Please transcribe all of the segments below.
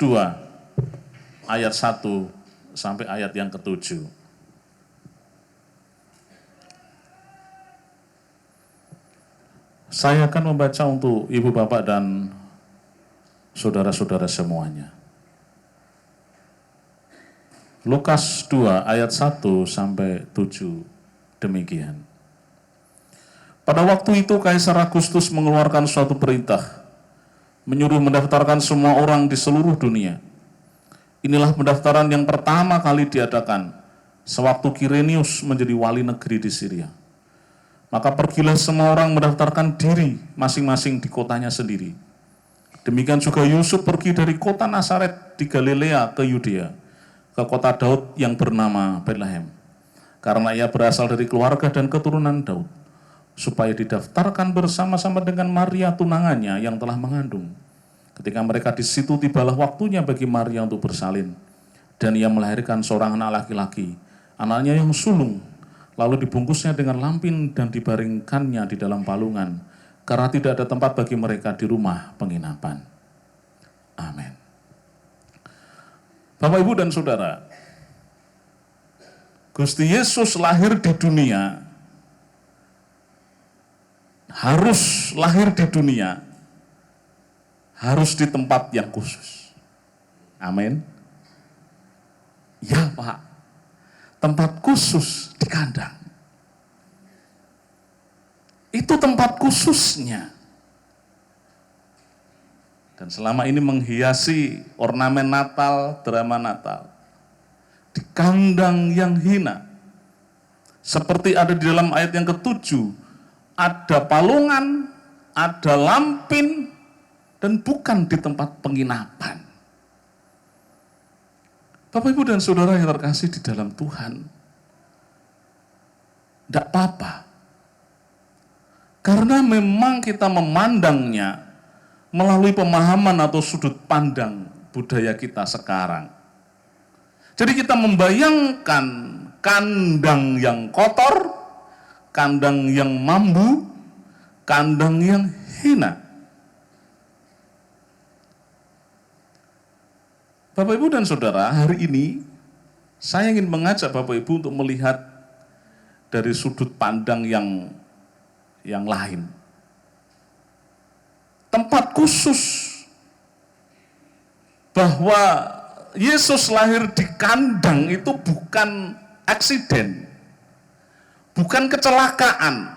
2 ayat 1 sampai ayat yang ke-7. Saya akan membaca untuk ibu bapak dan saudara-saudara semuanya. Lukas 2 ayat 1 sampai 7 demikian. Pada waktu itu Kaisar Agustus mengeluarkan suatu perintah, menyuruh mendaftarkan semua orang di seluruh dunia. Inilah pendaftaran yang pertama kali diadakan sewaktu Kirenius menjadi wali negeri di Syria. Maka pergilah semua orang mendaftarkan diri masing-masing di kotanya sendiri. Demikian juga Yusuf pergi dari kota Nazaret di Galilea ke Yudea, ke kota Daud yang bernama Betlehem, karena ia berasal dari keluarga dan keturunan Daud, supaya didaftarkan bersama-sama dengan Maria tunangannya yang telah mengandung. Ketika mereka di situ, tibalah waktunya bagi Maria untuk bersalin, dan ia melahirkan seorang anak laki-laki, anaknya yang sulung. Lalu dibungkusnya dengan lampin dan dibaringkannya di dalam palungan, karena tidak ada tempat bagi mereka di rumah penginapan. Amin. Bapak, Ibu, dan Saudara, Gusti Yesus lahir di dunia, harus lahir di dunia, harus di tempat yang khusus. Amin. Ya Pak, tempat khusus di kandang. Itu tempat khususnya. Dan selama ini menghiasi ornamen Natal, drama Natal, di kandang yang hina. Seperti ada di dalam ayat yang ke-7, ada palungan, ada lampin, dan bukan di tempat penginapan. Bapak, Ibu, dan Saudara yang terkasih di dalam Tuhan, tidak apa-apa. Karena memang kita memandangnya melalui pemahaman atau sudut pandang budaya kita sekarang. Jadi kita membayangkan kandang yang kotor, kandang yang mambu, kandang yang hina. Bapak, Ibu, dan Saudara, hari ini saya ingin mengajak Bapak Ibu untuk melihat dari sudut pandang yang lain. Tempat khusus bahwa Yesus lahir di kandang itu bukan aksiden, bukan kecelakaan,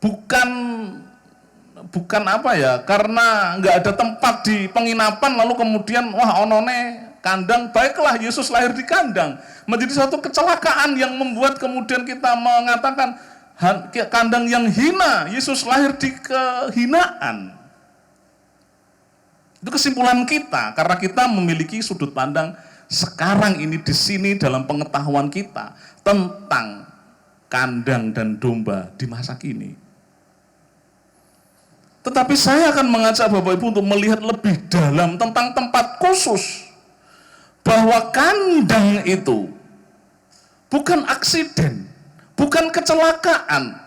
bukan apa ya, karena nggak ada tempat di penginapan lalu kemudian wah onone kandang, baiklah Yesus lahir di kandang. Menjadi satu kecelakaan yang membuat kemudian kita mengatakan kandang yang hina, Yesus lahir di kehinaan. Itu kesimpulan kita, karena kita memiliki sudut pandang sekarang ini di sini dalam pengetahuan kita tentang kandang dan domba di masa kini. Tetapi saya akan mengajak Bapak Ibu untuk melihat lebih dalam tentang tempat khusus, bahwa kandang itu bukan aksiden, bukan kecelakaan,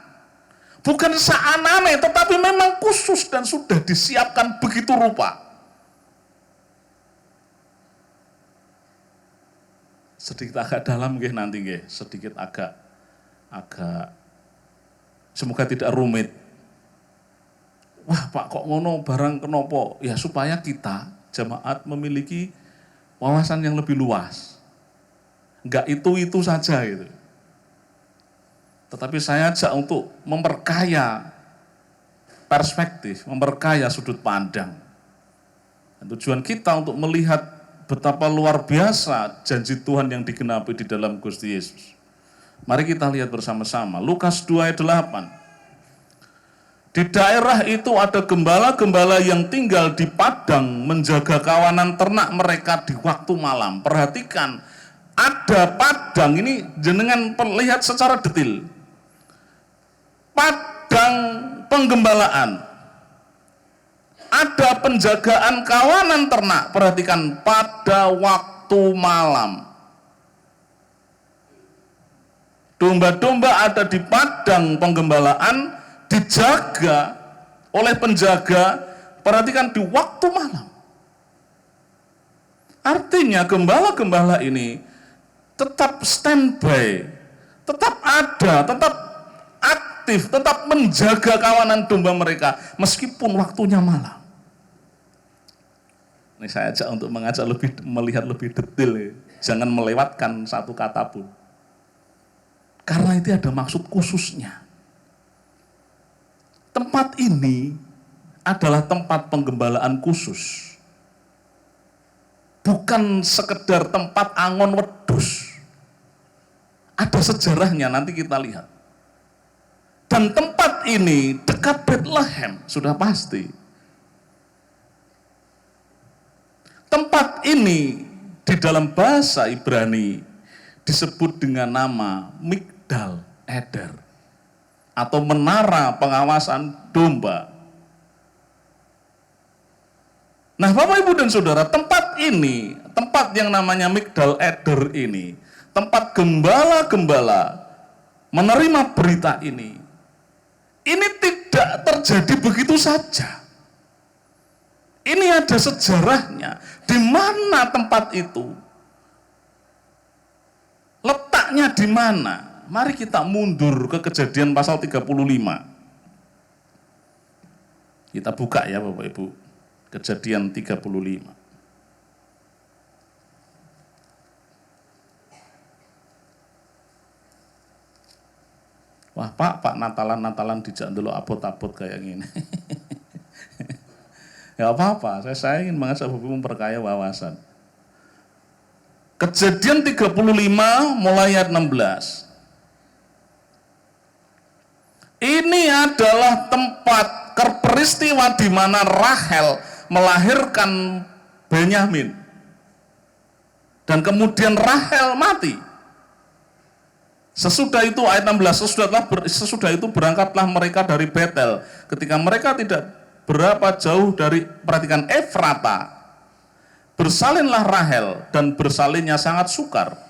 bukan seanane, tetapi memang khusus dan sudah disiapkan begitu rupa. Sedikit agak dalam nanti sedikit agak semoga tidak rumit. Wah Pak, kok ngono barang kenopo? Ya supaya kita jemaat memiliki wawasan yang lebih luas. Enggak itu saja gitu. Tetapi saya ajak untuk memperkaya perspektif, memperkaya sudut pandang. Dan tujuan kita untuk melihat betapa luar biasa janji Tuhan yang digenapi di dalam Gusti Yesus. Mari kita lihat bersama-sama. Lukas 2 ayat 8. Di daerah itu ada gembala-gembala yang tinggal di padang menjaga kawanan ternak mereka di waktu malam. Perhatikan, ada padang, ini jenengan lihat secara detail. Padang penggembalaan. Ada penjagaan kawanan ternak, perhatikan, pada waktu malam. Domba-domba ada di padang penggembalaan, dijaga oleh penjaga, perhatikan, di waktu malam. Artinya gembala-gembala ini tetap standby, tetap ada, tetap aktif, tetap menjaga kawanan domba mereka meskipun waktunya malam. Ini saya ajak untuk melihat lebih detail ya. Jangan melewatkan satu kata pun. Karena itu ada maksud khususnya. Tempat ini adalah tempat penggembalaan khusus. Bukan sekedar tempat angon wedhus. Ada sejarahnya, nanti kita lihat. Dan tempat ini dekat Bethlehem, sudah pasti. Tempat ini di dalam bahasa Ibrani disebut dengan nama Migdal Eder atau menara pengawasan domba. Nah, Bapak, Ibu, dan Saudara, tempat ini, tempat yang namanya Migdal Eder ini, tempat gembala-gembala menerima berita ini tidak terjadi begitu saja. Ini ada sejarahnya. Di mana tempat itu? Letaknya di mana? Mari kita mundur ke Kejadian pasal 35. Kita buka ya Bapak Ibu. Kejadian 35. Wah Pak Natalan dijak dulu abot-abot kayak gini. Ya apa-apa, saya ingin mengajak Bapak Ibu memperkaya wawasan. Kejadian 35 mulai ayat 16. Ini adalah tempat peristiwa di mana Rahel melahirkan Benyamin. Dan kemudian Rahel mati. Sesudah itu ayat 16, sesudah itu berangkatlah mereka dari Betel. Ketika mereka tidak berapa jauh dari, perhatikan, Efrata, bersalinlah Rahel, dan bersalinnya sangat sukar.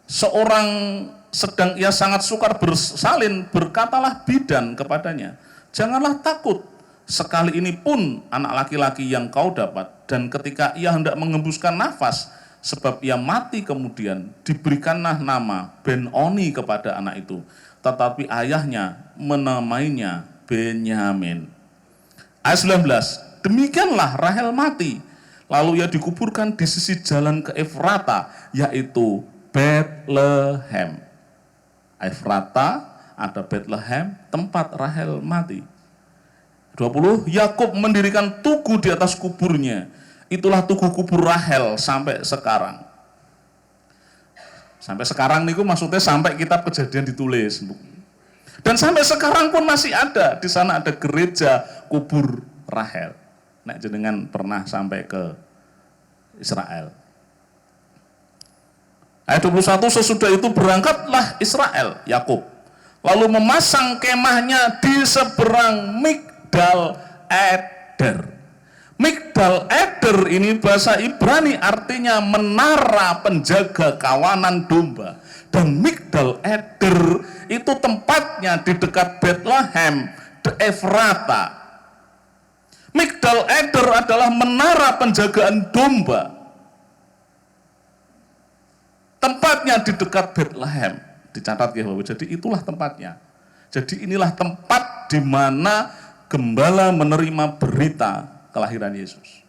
Sedang ia sangat sukar bersalin, berkatalah bidan kepadanya, janganlah takut, sekali ini pun anak laki-laki yang kau dapat. Dan ketika ia hendak mengembuskan nafas, sebab ia mati kemudian, diberikanlah nama Ben-Oni kepada anak itu. Tetapi ayahnya menamainya Benyamin. Ayat 19, demikianlah Rahel mati. Lalu ia dikuburkan di sisi jalan ke Efrata, yaitu Bethlehem. Efrata ada Bethlehem, tempat Rahel mati. 20, Yakub mendirikan tugu di atas kuburnya. Itulah tugu kubur Rahel sampai sekarang. Sampai sekarang niku maksudnya sampai kitab Kejadian ditulis. Dan sampai sekarang pun masih ada. Di sana ada gereja kubur Rahel. Nek jenengan pernah sampai ke Israel. Ayat 21, sesudah itu berangkatlah Israel, Yakub, lalu memasang kemahnya di seberang Migdal Eder. Migdal Eder ini bahasa Ibrani artinya menara penjaga kawanan domba. Dan Migdal Eder itu tempatnya di dekat Bethlehem, di Efrata. Migdal Eder adalah menara penjagaan domba. Tempatnya di dekat Bethlehem. Dicatat ya Bapak. Jadi itulah tempatnya. Jadi inilah tempat di mana gembala menerima berita kelahiran Yesus.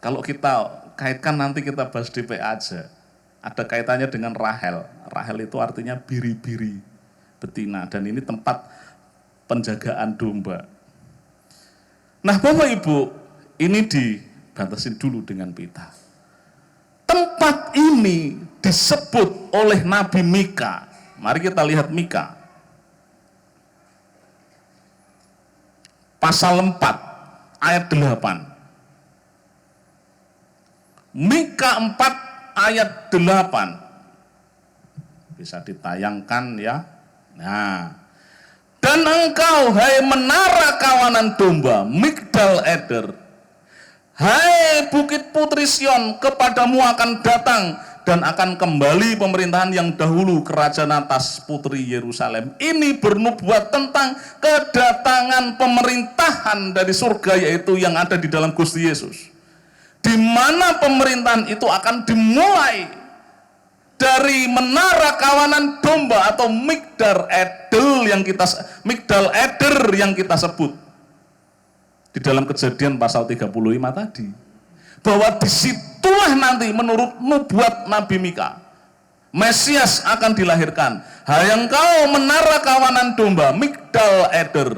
Kalau kita kaitkan, nanti kita bahas DPA aja. Ada kaitannya dengan Rahel. Rahel itu artinya biri-biri betina. Dan ini tempat penjagaan domba. Nah Bapak Ibu, ini dibatasin dulu dengan pita. Tempat ini disebut oleh Nabi Mika. Mari kita lihat Mika. Pasal 4, ayat 8. Mika 4, ayat 8. Bisa ditayangkan ya. Nah. Dan engkau, hai menara kawanan domba, Migdal Eder, hai bukit putri Sion, kepadamu akan datang dan akan kembali pemerintahan yang dahulu kerajaan atas putri Yerusalem. Ini bernubuat tentang kedatangan pemerintahan dari surga, yaitu yang ada di dalam Gusti Yesus. di mana pemerintahan itu akan dimulai dari menara kawanan domba atau Migdal Eder yang kita sebut di dalam Kejadian pasal 35 tadi, bahwa disitulah nanti menurut nubuat Nabi Mika Mesias akan dilahirkan. Hai engkau menara kawanan domba, Migdal Eder,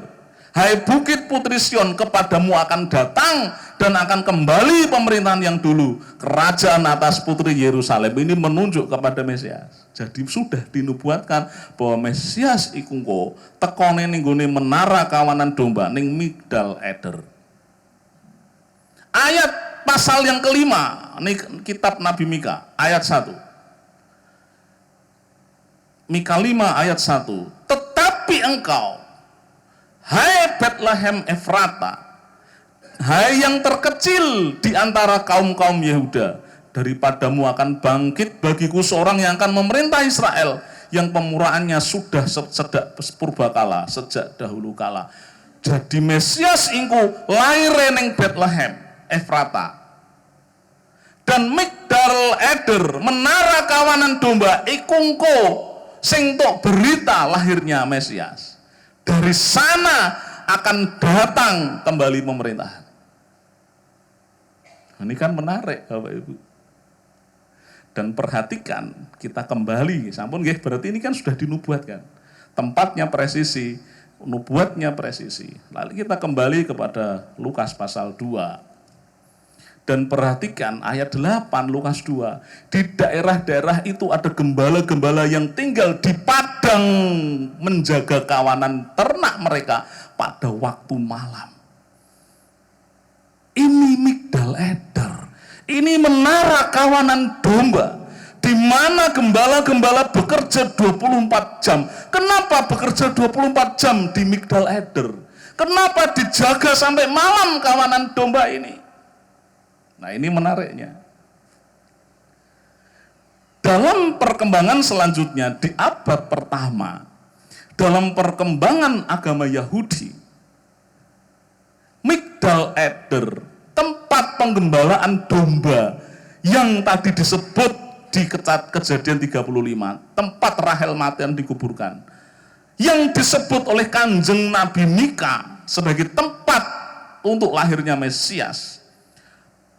hai bukit Putri Sion, kepadamu akan datang dan akan kembali pemerintahan yang dulu, kerajaan atas Putri Yerusalem. Ini menunjuk kepada Mesias. Jadi sudah dinubuatkan bahwa Mesias iku engko tekone ning gone menara kawanan domba ning Migdal Eder. Ayat pasal yang kelima, ini kitab Nabi Mika, ayat 1. Mika 5 ayat 1. Tetapi engkau, hai Betlehem Efrata, hai yang terkecil di antara kaum-kaum Yehuda, daripadamu akan bangkit bagiku seorang yang akan memerintah Israel, yang pemuraannya sudah sejak purbakala, sejak dahulu kala. Jadi Mesias ingku lair ning Betlehem Efrata. Dan Migdal Eder, menara kawanan domba, ikungko sing tok berita lahirnya Mesias. Dari sana akan datang kembali pemerintahan. Ini kan menarik Bapak Ibu. Dan perhatikan, kita kembali, sampun nggih, berarti ini kan sudah dinubuatkan. Tempatnya presisi, nubuatnya presisi. Lalu kita kembali kepada Lukas pasal 2. Dan perhatikan ayat 8 Lukas 2. Di daerah-daerah itu ada gembala-gembala yang tinggal di padang menjaga kawanan ternak mereka pada waktu malam. Ini Migdal Eder. Ini menara kawanan domba, di mana gembala-gembala bekerja 24 jam. Kenapa bekerja 24 jam di Migdal Eder? Kenapa dijaga sampai malam kawanan domba ini? Nah, ini menariknya. Dalam perkembangan selanjutnya di abad pertama, dalam perkembangan agama Yahudi, Migdal Eder, tempat penggembalaan domba yang tadi disebut di Kejadian 35, tempat Rahel mati dan dikuburkan, yang disebut oleh Kanjeng Nabi Mika sebagai tempat untuk lahirnya Mesias.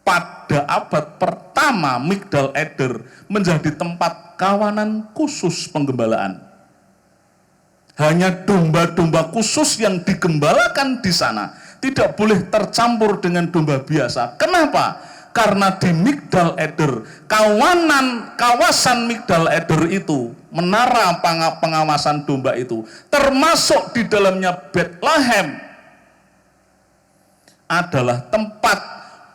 Pada abad pertama, Migdal Eder menjadi tempat kawanan khusus penggembalaan. Hanya domba-domba khusus yang digembalakan di sana, tidak boleh tercampur dengan domba biasa. Kenapa? Karena di Migdal Eder, kawasan Migdal Eder itu, menara pengawasan domba itu, termasuk di dalamnya Betlehem, adalah tempat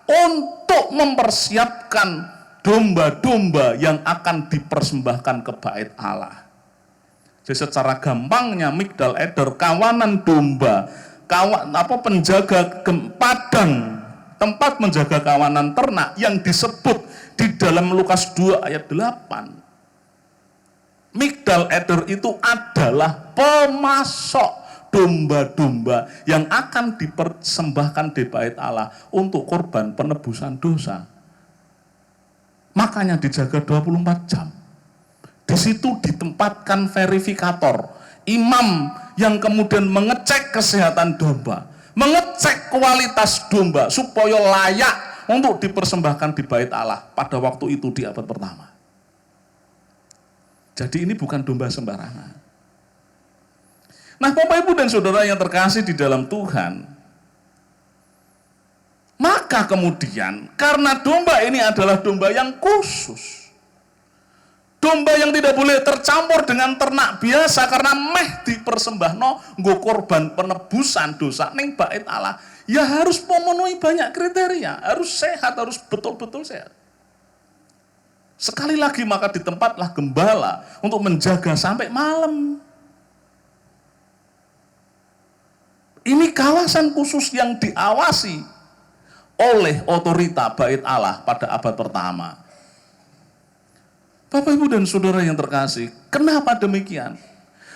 untuk mempersiapkan domba-domba yang akan dipersembahkan ke bait Allah. Jadi secara gampangnya Migdal Eder, kawanan domba, penjaga padang, tempat menjaga kawanan ternak yang disebut di dalam Lukas 2 ayat 8. Migdal Eder itu adalah pemasok domba-domba yang akan dipersembahkan di bait Allah untuk korban penebusan dosa. Makanya dijaga 24 jam. Di situ ditempatkan verifikator, imam yang kemudian mengecek kesehatan domba, mengecek kualitas domba supaya layak untuk dipersembahkan di bait Allah pada waktu itu di abad pertama. Jadi ini bukan domba sembarangan. Nah, Bapak Ibu dan Saudara yang terkasih di dalam Tuhan, maka kemudian karena domba ini adalah domba yang khusus, domba yang tidak boleh tercampur dengan ternak biasa karena meh dipersembahno nggo korban penebusan dosa ning bait Allah, ya harus memenuhi banyak kriteria, harus sehat, harus betul-betul sehat. Sekali lagi maka ditempatlah gembala untuk menjaga sampai malam. Ini kawasan khusus yang diawasi oleh otorita bait Allah pada abad pertama. Bapak, Ibu, dan Saudara yang terkasih, kenapa demikian?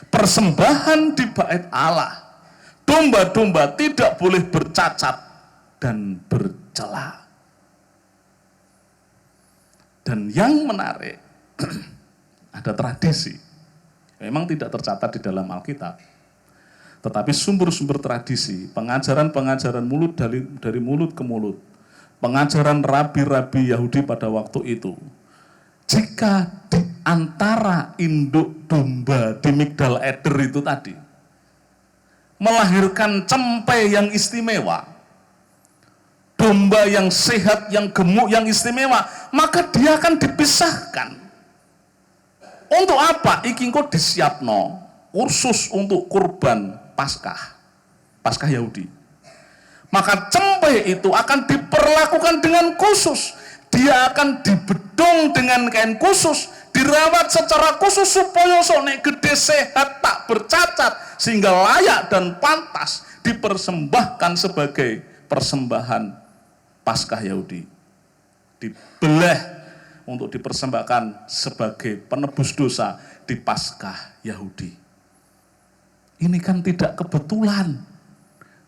Persembahan di bait Allah, domba-domba tidak boleh bercacat dan bercela. Dan yang menarik, ada tradisi, memang tidak tercatat di dalam Alkitab, tetapi sumber-sumber tradisi, pengajaran-pengajaran mulut dari mulut ke mulut, pengajaran rabi-rabi Yahudi pada waktu itu, jika di antara induk domba di Migdal Eder itu tadi melahirkan cempe yang istimewa, domba yang sehat, yang gemuk, yang istimewa, maka dia akan dipisahkan. Untuk apa? Iki engko disiapno kursus untuk kurban Paskah Yahudi. Maka cempe itu akan diperlakukan dengan khusus. Dia akan dibedong dengan kain khusus, dirawat secara khusus supaya nek gede sehat tak bercacat, sehingga layak dan pantas dipersembahkan sebagai persembahan Paskah Yahudi. Dibelah untuk dipersembahkan sebagai penebus dosa di Paskah Yahudi. Ini kan tidak kebetulan.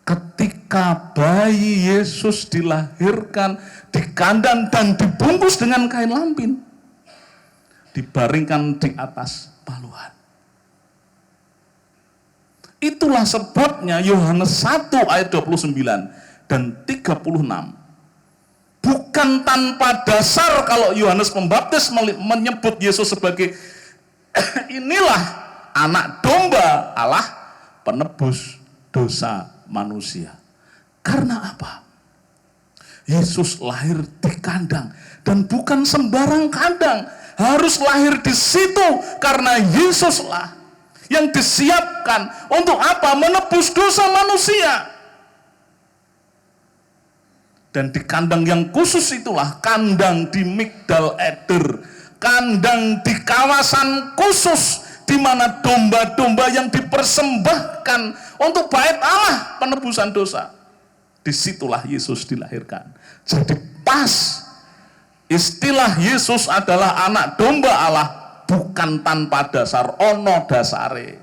Ketika bayi Yesus dilahirkan di kandang dan dibungkus dengan kain lampin, dibaringkan di atas paluan. Itulah sebabnya Yohanes 1 ayat 29 dan 36 bukan tanpa dasar kalau Yohanes Pembaptis menyebut Yesus sebagai inilah anak domba Allah penebus dosa manusia. Karena apa? Yesus lahir di kandang, dan bukan sembarang kandang, harus lahir di situ karena Yesuslah yang disiapkan untuk apa? Menebus dosa manusia. Dan di kandang yang khusus itulah, kandang di Migdal Eder, kandang di kawasan khusus di mana domba-domba yang dipersembahkan untuk bait Allah penebusan dosa. Disitulah Yesus dilahirkan. Jadi pas istilah Yesus adalah anak domba Allah bukan tanpa dasar, ono dasare.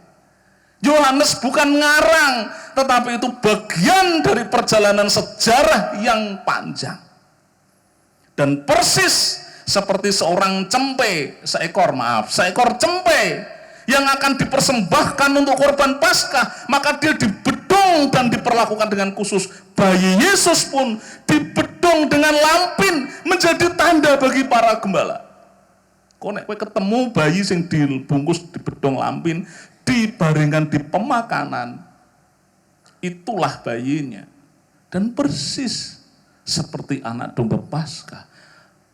Yohanes bukan ngarang, tetapi itu bagian dari perjalanan sejarah yang panjang. Dan persis seperti seekor cempe yang akan dipersembahkan untuk korban Paskah, maka dia dibedong dan diperlakukan dengan khusus. Bayi Yesus pun dibedong dengan lampin menjadi tanda bagi para gembala. Kok nek kowe ketemu bayi sing dibungkus dibedong lampin, dibaringkan di pemakanan, itulah bayinya. Dan persis seperti anak domba Paskah.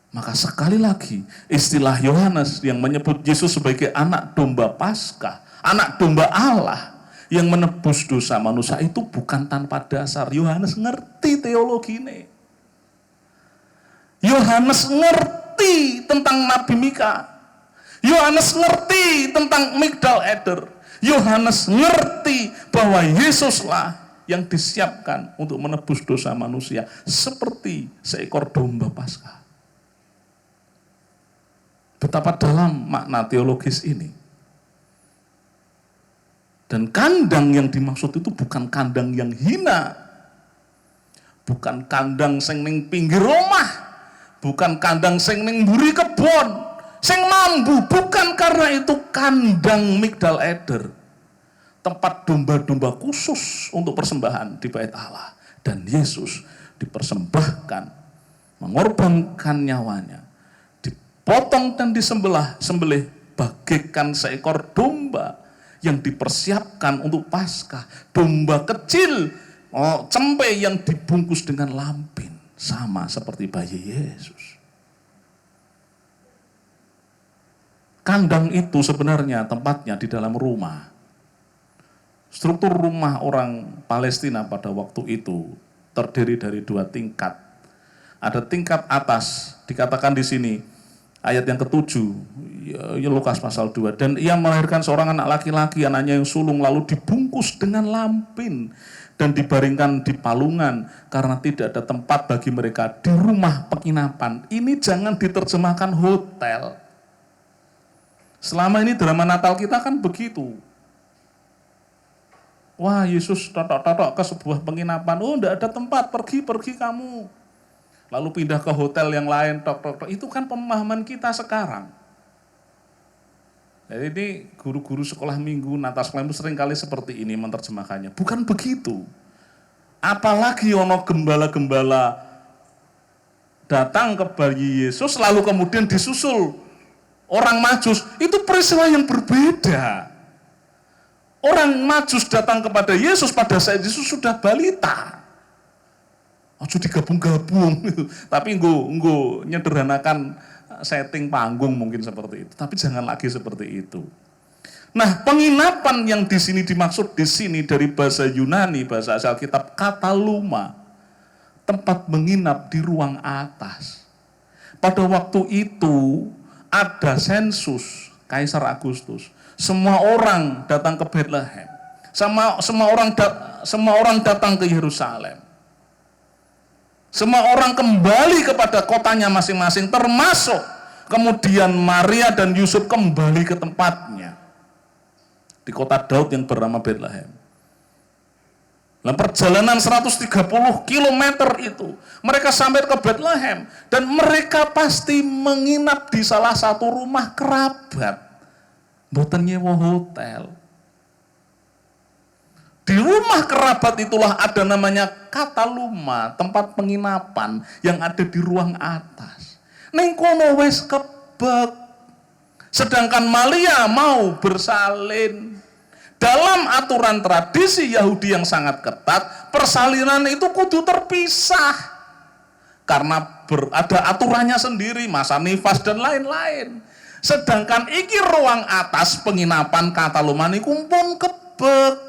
Maka sekali lagi istilah Yohanes yang menyebut Yesus sebagai anak domba Paskah, anak domba Allah yang menebus dosa manusia, itu bukan tanpa dasar. Yohanes ngerti teologi ini. Yohanes ngerti tentang Nabi Mika. Yohanes ngerti tentang Migdal Eder. Yohanes ngerti bahwa Yesuslah yang disiapkan untuk menebus dosa manusia seperti seekor domba Paskah. Betapa dalam makna teologis ini. Dan kandang yang dimaksud itu bukan kandang yang hina. Bukan kandang sing ning pinggir rumah. Bukan kandang sing ning mburi kebon. Sing mambu. Bukan, karena itu kandang Migdal Eder. Tempat domba-domba khusus untuk persembahan di bait Allah. Dan Yesus dipersembahkan, mengorbankan nyawanya, dipotong dan disembelih bagaikan seekor domba yang dipersiapkan untuk Paskah. Domba kecil, cempe yang dibungkus dengan lampin, sama seperti bayi Yesus. Kandang itu sebenarnya tempatnya di dalam rumah. Struktur rumah orang Palestina pada waktu itu terdiri dari 2 tingkat. Ada tingkat atas, dikatakan di sini ayat yang ke-7, ya Lukas pasal 2, dan ia melahirkan seorang anak laki-laki, anaknya yang sulung, lalu dibungkus dengan lampin dan dibaringkan di palungan karena tidak ada tempat bagi mereka di rumah penginapan. Ini jangan diterjemahkan hotel. Selama ini drama Natal kita kan begitu. Wah, Yesus totok-totok ke sebuah penginapan. Oh, enggak ada tempat, pergi kamu. lalu pindah ke hotel yang lain, itu kan pemahaman kita sekarang. Jadi ini guru-guru sekolah minggu, natas sekolah sering kali seperti ini menerjemahkannya. Bukan begitu. Apalagi ono gembala-gembala datang ke bayi Yesus, lalu kemudian disusul orang Majus, itu peristiwa yang berbeda. Orang Majus datang kepada Yesus pada saat Yesus sudah balita. Ojo digabung-gabung, tapi nggo nyederhanakan setting panggung mungkin seperti itu. Tapi jangan lagi seperti itu. Nah, penginapan yang di sini dimaksud di sini dari bahasa Yunani, bahasa asal kitab kataluma, tempat menginap di ruang atas. Pada waktu itu ada sensus Kaisar Agustus. Semua orang datang ke Bethlehem. Semua orang datang ke Yerusalem. Semua orang kembali kepada kotanya masing-masing, termasuk kemudian Maria dan Yusuf kembali ke tempatnya di kota Daud yang bernama Bethlehem. Dalam perjalanan 130 km itu, mereka sampai ke Bethlehem dan mereka pasti menginap di salah satu rumah kerabat. Mboten nyewa hotel. Di rumah kerabat itulah ada namanya kataluma, tempat penginapan yang ada di ruang atas. Ning kono wis kebek. Sedangkan Maria mau bersalin. Dalam aturan tradisi Yahudi yang sangat ketat, persalinan itu kudu terpisah. Karena ada aturannya sendiri, masa nifas dan lain-lain. Sedangkan iki ruang atas penginapan kataluma niku pun kebek.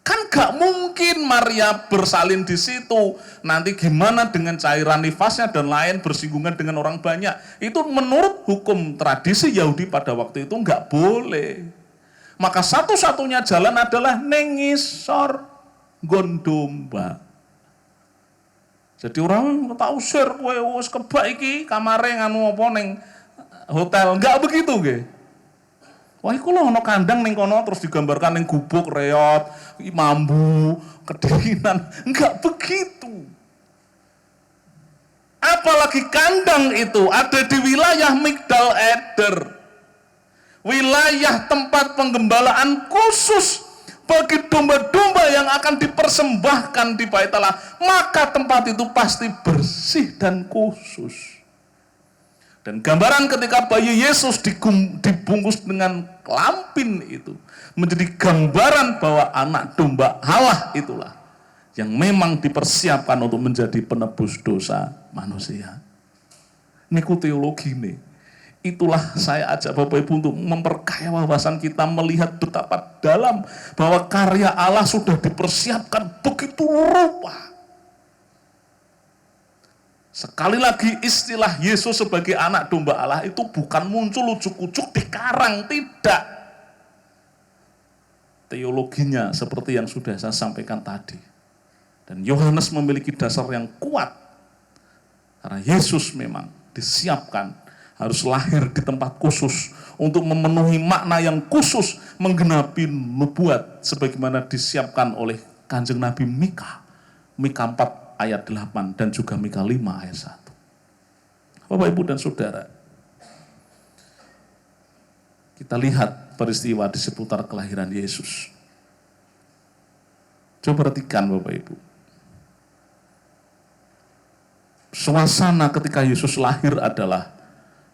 Kan gak mungkin Maria bersalin di situ. Nanti gimana dengan cairan nifasnya dan lain bersinggungan dengan orang banyak. Itu menurut hukum tradisi Yahudi pada waktu itu gak boleh. Maka satu-satunya jalan adalah nengisor gondomba. Jadi orang tak usir kowe wis kebak iki kamare nganu apa ning hotel. Enggak begitu nggih. Wah, iku lho ana kandang ning kono terus digambarkan ning gubuk reot, mambu, kedinginan. Enggak begitu. Apalagi kandang itu ada di wilayah Migdal Eder. Wilayah tempat penggembalaan khusus bagi domba-domba yang akan dipersembahkan di Bait Allah. Maka tempat itu pasti bersih dan khusus. Dan gambaran ketika bayi Yesus dibungkus dengan lampin itu menjadi gambaran bahwa anak domba Allah itulah yang memang dipersiapkan untuk menjadi penebus dosa manusia. Niku teologi nih. Itulah saya ajak Bapak Ibu untuk memperkaya wawasan kita, melihat betapa dalam bahwa karya Allah sudah dipersiapkan begitu rupa. Sekali lagi istilah Yesus sebagai anak domba Allah itu bukan muncul ujuk-ujuk di karang, tidak. Teologinya seperti yang sudah saya sampaikan tadi. Dan Yohanes memiliki dasar yang kuat. Karena Yesus memang disiapkan harus lahir di tempat khusus untuk memenuhi makna yang khusus, menggenapi nubuat sebagaimana disiapkan oleh Kanjeng Nabi Mika. Mika 4 ayat 8 dan juga Mika 5 ayat 1. Bapak, Ibu, dan Saudara, kita lihat peristiwa di seputar kelahiran Yesus. Coba perhatikan Bapak Ibu. Suasana ketika Yesus lahir adalah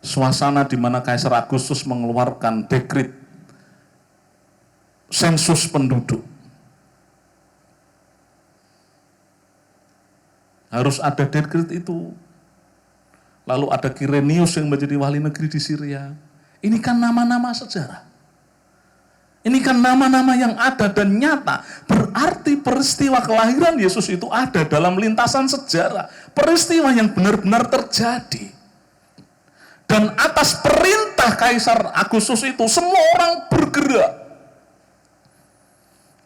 suasana di mana Kaisar Agustus mengeluarkan dekret sensus penduduk. Harus ada dekret itu. Lalu ada Kirenius yang menjadi wali negeri di Syria. Ini kan nama-nama sejarah. Ini kan nama-nama yang ada dan nyata. Berarti peristiwa kelahiran Yesus itu ada dalam lintasan sejarah. Peristiwa yang benar-benar terjadi. Dan atas perintah Kaisar Agustus itu semua orang bergerak.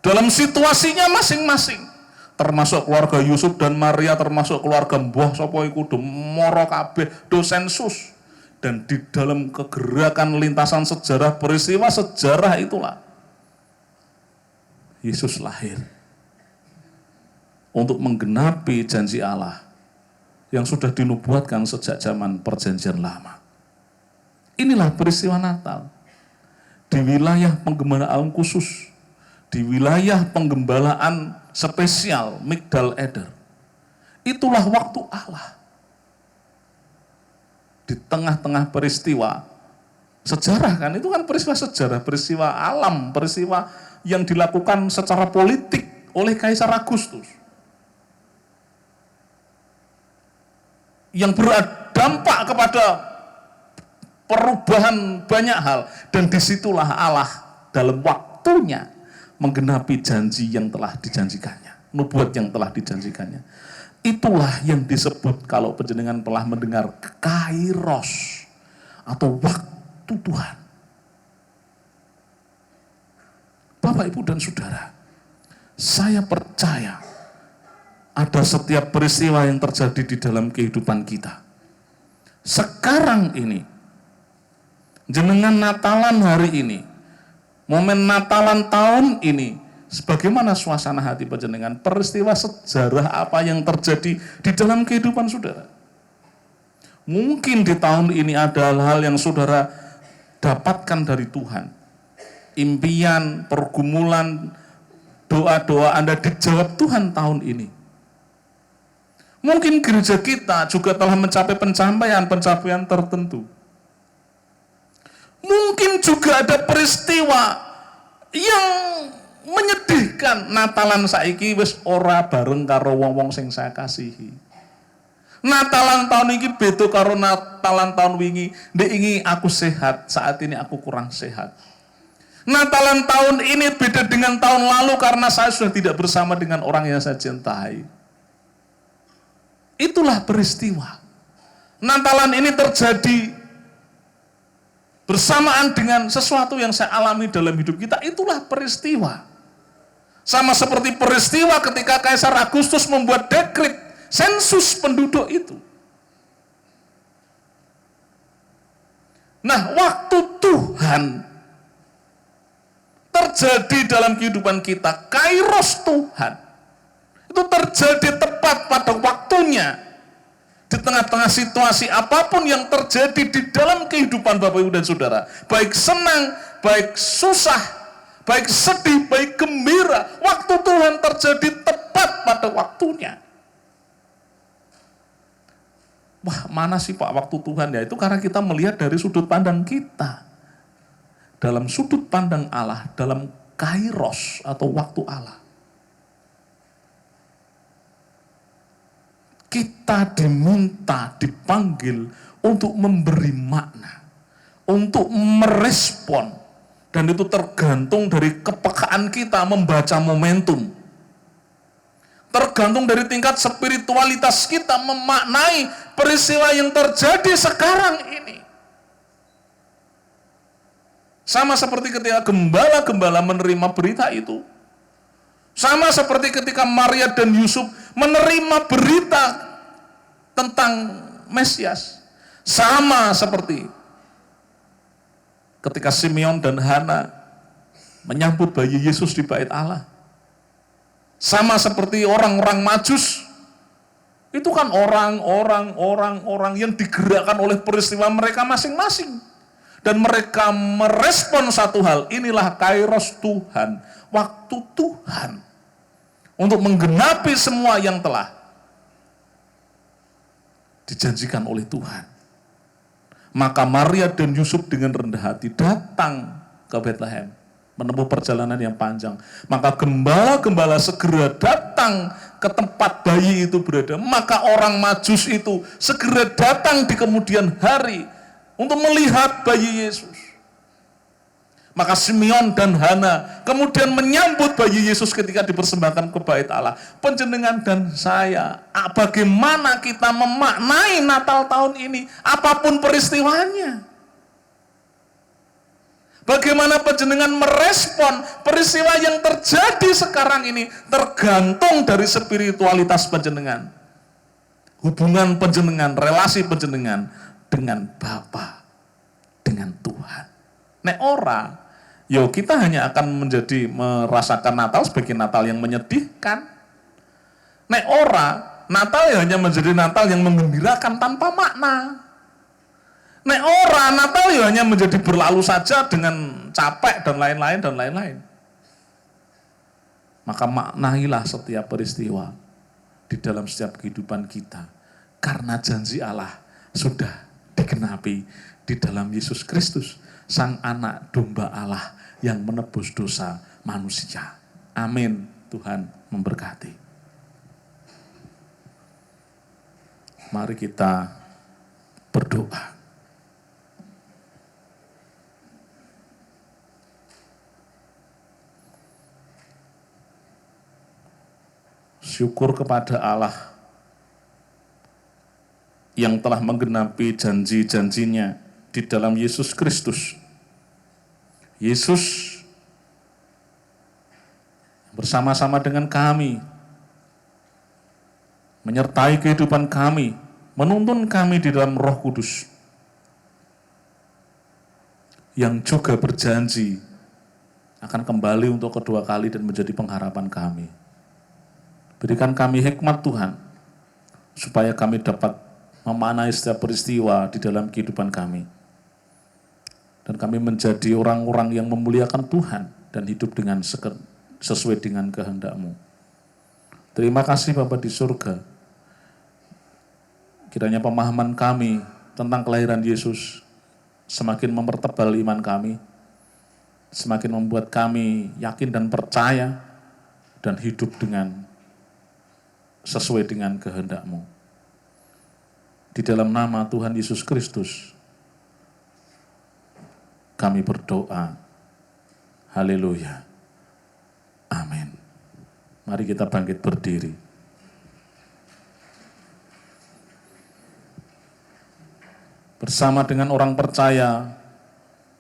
Dalam situasinya masing-masing. Termasuk keluarga Yusuf dan Maria, termasuk keluarga mbah sapa iku do mara kabeh do sensus. Dan di dalam kegerakan lintasan sejarah, peristiwa sejarah itulah Yesus lahir untuk menggenapi janji Allah yang sudah dinubuatkan sejak zaman Perjanjian Lama. Inilah peristiwa Natal. Di wilayah penggembalaan khusus, di wilayah penggembalaan spesial Migdal Eder. Itulah waktu Allah. Di tengah-tengah peristiwa sejarah, kan itu kan peristiwa sejarah, peristiwa alam, peristiwa yang dilakukan secara politik oleh Kaisar Agustus, yang berdampak kepada perubahan banyak hal, dan disitulah Allah dalam waktunya menggenapi janji yang telah dijanjikannya, nubuat yang telah dijanjikannya. Itulah yang disebut, kalau panjenengan telah mendengar, kairos atau waktu Tuhan. Bapak, Ibu, dan Saudara, saya percaya ada setiap peristiwa yang terjadi di dalam kehidupan kita. Sekarang ini, jenengan Natalan hari ini, momen Natalan tahun ini, sebagaimana suasana hati panjenengan, peristiwa sejarah apa yang terjadi di dalam kehidupan saudara. Mungkin di tahun ini ada hal-hal yang saudara dapatkan dari Tuhan. Impian, pergumulan, doa-doa Anda dijawab Tuhan tahun ini. Mungkin gereja kita juga telah mencapai pencapaian tertentu. Mungkin juga ada peristiwa yang menyedihkan. Natalan saiki wis ora bareng karo wong-wong sing saya kasihi. Natalan tahun ini beda karo Natalan tahun wingi. Ndek ingi aku sehat, saat ini aku kurang sehat. Natalan tahun ini beda dengan tahun lalu karena saya sudah tidak bersama dengan orang yang saya cintai. Itulah peristiwa. Natalan ini terjadi bersamaan dengan sesuatu yang saya alami dalam hidup kita. Itulah peristiwa. Sama seperti peristiwa ketika Kaisar Agustus membuat dekret sensus penduduk itu. Nah, waktu Tuhan terjadi dalam kehidupan kita, kairos Tuhan, itu terjadi tepat pada waktunya. Di tengah-tengah situasi apapun yang terjadi di dalam kehidupan Bapak, Ibu, dan Saudara, baik senang, baik susah, baik sedih, baik gembira, waktu Tuhan terjadi tepat pada waktunya. Wah, mana sih Pak waktu Tuhan? Ya itu karena kita melihat dari sudut pandang kita. Dalam sudut pandang Allah, dalam kairos atau waktu Allah. Kita diminta, dipanggil untuk memberi makna, untuk merespon, dan itu tergantung dari kepekaan kita membaca momentum. Tergantung dari tingkat spiritualitas kita memaknai peristiwa yang terjadi sekarang ini. Sama seperti ketika gembala-gembala menerima berita itu. Sama seperti ketika Maria dan Yusuf menerima berita tentang Mesias. Sama seperti ketika Simeon dan Hana menyambut bayi Yesus di bait Allah. Sama seperti orang-orang Majus. Itu kan orang yang digerakkan oleh peristiwa mereka masing-masing. Dan mereka merespon satu hal, inilah kairos Tuhan, waktu Tuhan, untuk menggenapi semua yang telah dijanjikan oleh Tuhan. Maka Maria dan Yusuf dengan rendah hati datang ke Bethlehem, menempuh perjalanan yang panjang. Maka gembala-gembala segera datang ke tempat bayi itu berada. Maka orang Majus itu segera datang di kemudian hari untuk melihat bayi Yesus. Maka Simeon dan Hana kemudian menyambut bayi Yesus ketika dipersembahkan ke bait Allah. Panjenengan dan saya, bagaimana kita memaknai Natal tahun ini, apapun peristiwanya. Bagaimana panjenengan merespon peristiwa yang terjadi sekarang ini tergantung dari spiritualitas panjenengan. Hubungan panjenengan, relasi panjenengan dengan Bapa, dengan Tuhan. Nek ora, yo kita hanya akan merasakan Natal sebagai Natal yang menyedihkan. Nek ora, Natal ya hanya menjadi Natal yang menggembirakan tanpa makna. Nek ora, Natal ya hanya menjadi berlalu saja dengan capek dan lain-lain. Maka maknailah setiap peristiwa di dalam setiap kehidupan kita. Karena janji Allah sudah digenapi di dalam Yesus Kristus, Sang Anak Domba Allah yang menebus dosa manusia. Amin. Tuhan memberkati. Mari kita berdoa. Syukur kepada Allah yang telah menggenapi janji-janjinya di dalam Yesus Kristus. Yesus bersama-sama dengan kami, menyertai kehidupan kami, menuntun kami di dalam Roh Kudus, yang juga berjanji akan kembali untuk kedua kali dan menjadi pengharapan kami. Berikan kami hikmat Tuhan, supaya kami dapat memaknai setiap peristiwa di dalam kehidupan kami. Dan kami menjadi orang-orang yang memuliakan Tuhan dan hidup dengan sesuai dengan kehendak-Mu. Terima kasih Bapa di surga. Kiranya pemahaman kami tentang kelahiran Yesus semakin mempertebal iman kami, semakin membuat kami yakin dan percaya dan hidup dengan sesuai dengan kehendak-Mu. Di dalam nama Tuhan Yesus Kristus, kami berdoa. Haleluya. Amin. Mari kita bangkit berdiri. Bersama dengan orang percaya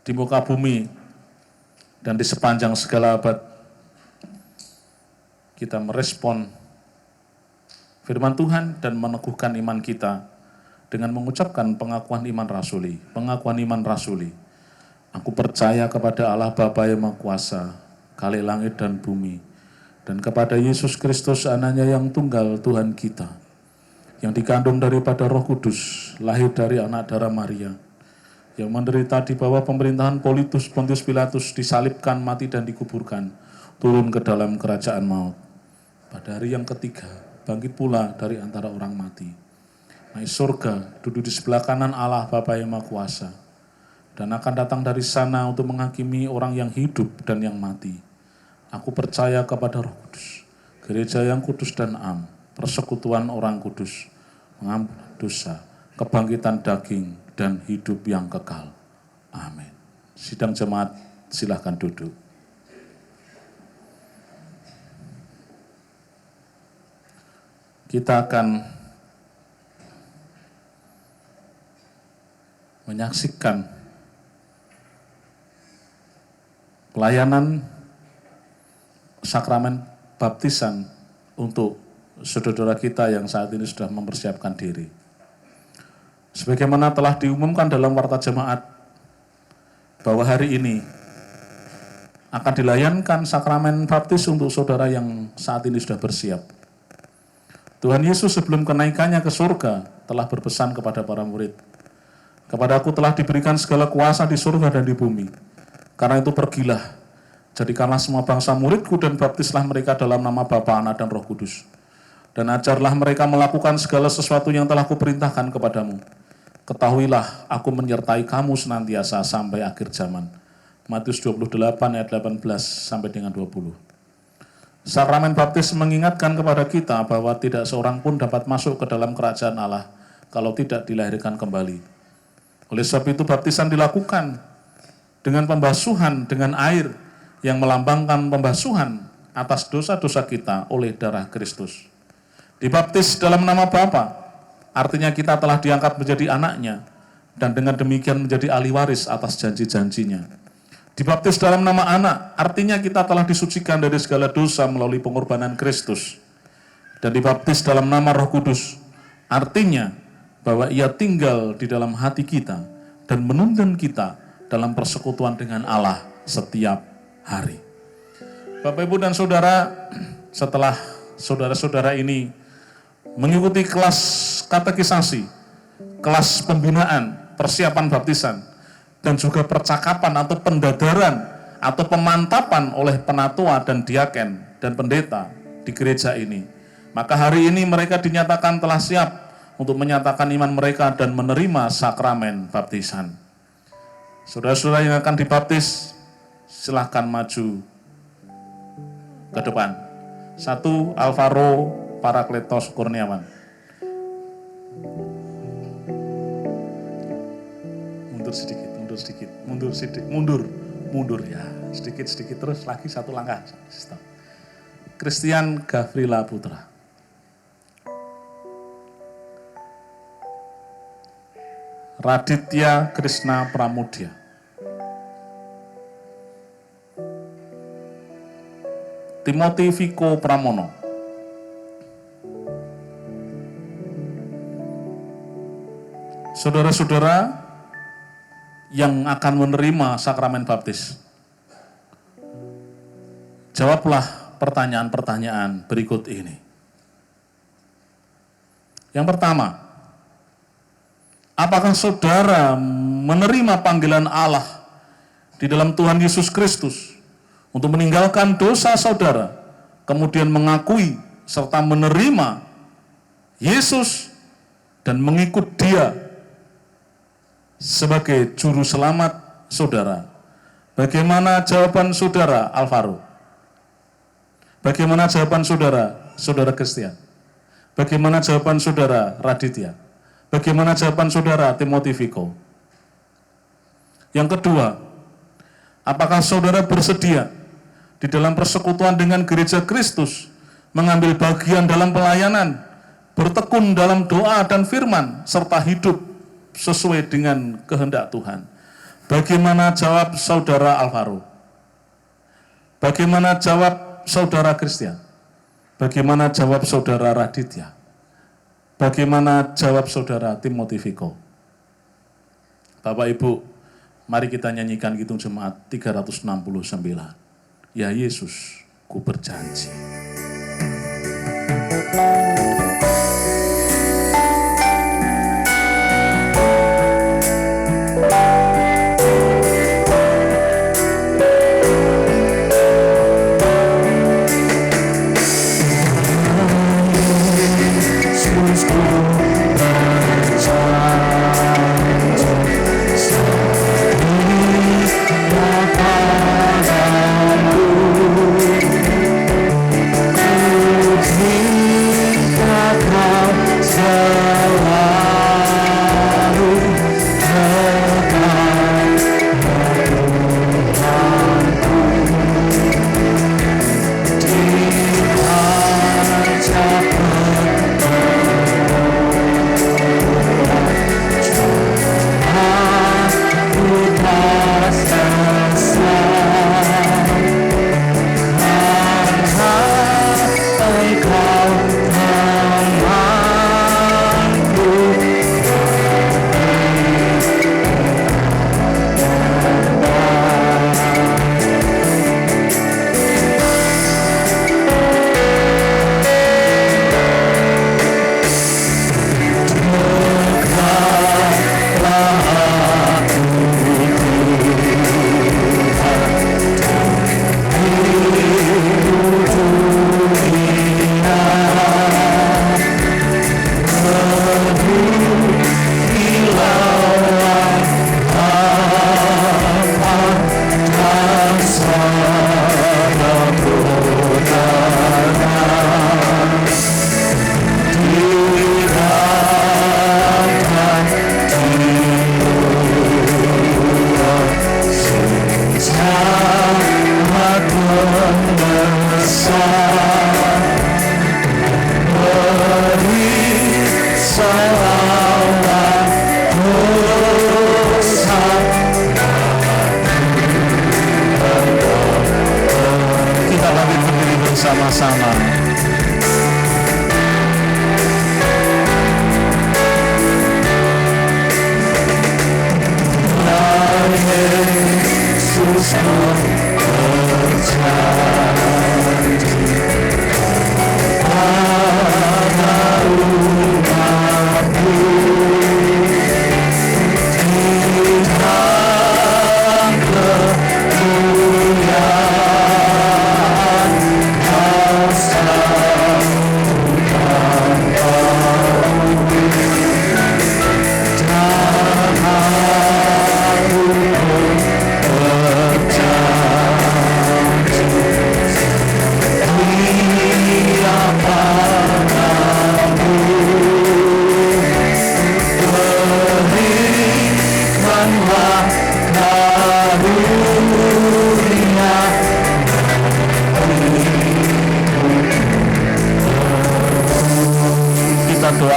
di muka bumi dan di sepanjang segala abad, kita merespon firman Tuhan dan meneguhkan iman kita dengan mengucapkan pengakuan iman rasuli. Pengakuan iman rasuli. Aku percaya kepada Allah Bapa yang Maha Kuasa, Khalik langit dan bumi, dan kepada Yesus Kristus anaknya yang tunggal Tuhan kita, yang dikandung daripada Roh Kudus, lahir dari anak darah Maria, yang menderita di bawah pemerintahan Pontius Pilatus, disalibkan, mati dan dikuburkan, turun ke dalam kerajaan maut. Pada hari yang ketiga, bangkit pula dari antara orang mati, naik surga, duduk di sebelah kanan Allah Bapa yang Maha Kuasa, dan akan datang dari sana untuk menghakimi orang yang hidup dan yang mati. Aku percaya kepada Roh Kudus, gereja yang kudus dan am, persekutuan orang kudus, mengampuni dosa, kebangkitan daging, dan hidup yang kekal. Amin. Sidang jemaat, silahkan duduk. Kita akan menyaksikan pelayanan sakramen baptisan untuk saudara kita yang saat ini sudah mempersiapkan diri. Sebagaimana telah diumumkan dalam warta jemaat bahwa hari ini akan dilayankan sakramen baptis untuk saudara yang saat ini sudah bersiap. Tuhan Yesus sebelum kenaikannya ke surga telah berpesan kepada para murid, "Kepadaku telah diberikan segala kuasa di surga dan di bumi. Karena itu pergilah, jadikanlah semua bangsa muridku dan baptislah mereka dalam nama Bapa, Anak, dan Roh Kudus. Dan ajarlah mereka melakukan segala sesuatu yang telah kuperintahkan kepadamu. Ketahuilah, aku menyertai kamu senantiasa sampai akhir zaman." Matius 28 ayat 18 sampai dengan 20. Sakramen baptis mengingatkan kepada kita bahwa tidak seorang pun dapat masuk ke dalam kerajaan Allah kalau tidak dilahirkan kembali. Oleh sebab itu baptisan dilakukan dengan pembasuhan dengan air yang melambangkan pembasuhan atas dosa-dosa kita oleh darah Kristus. Dibaptis dalam nama Bapa, artinya kita telah diangkat menjadi anaknya, dan dengan demikian menjadi ahli waris atas janji-janjinya. Dibaptis dalam nama Anak, artinya kita telah disucikan dari segala dosa melalui pengorbanan Kristus. Dan dibaptis dalam nama Roh Kudus, artinya bahwa Ia tinggal di dalam hati kita dan menuntun kita dalam persekutuan dengan Allah setiap hari. Bapak, Ibu, dan Saudara, setelah saudara-saudara ini mengikuti kelas katekisasi, kelas pembinaan, persiapan baptisan, dan juga percakapan atau pendadaran atau pemantapan oleh penatua dan diaken dan pendeta di gereja ini. Maka hari ini mereka dinyatakan telah siap untuk menyatakan iman mereka dan menerima sakramen baptisan. Saudara-saudara yang akan dibaptis, silahkan maju ke depan. 1. Alvaro Parakletos Kurniawan. Mundur ya, sedikit terus lagi 1 langkah. Stop. Christian Gavrila Putra. Raditya Krishna Pramudia. Timothy Viko Pramono. Saudara-saudara yang akan menerima sakramen baptis, jawablah pertanyaan-pertanyaan berikut ini. Yang pertama, apakah saudara menerima panggilan Allah di dalam Tuhan Yesus Kristus untuk meninggalkan dosa saudara, kemudian mengakui serta menerima Yesus dan mengikut Dia sebagai juru selamat saudara? Bagaimana jawaban saudara Alvaro? Bagaimana jawaban saudara Christian? Bagaimana jawaban saudara Raditya? Bagaimana jawaban saudara Timothy Viko? Yang kedua, apakah saudara bersedia di dalam persekutuan dengan gereja Kristus, mengambil bagian dalam pelayanan, bertekun dalam doa dan firman, serta hidup sesuai dengan kehendak Tuhan? Bagaimana jawab saudara Alvaro? Bagaimana jawab saudara Christian? Bagaimana jawab saudara Raditya? Bagaimana jawab saudara Timothy Viko? Bapak Ibu, mari kita nyanyikan Kidung Jemaat 369. Ya Yesus, ku berjanji.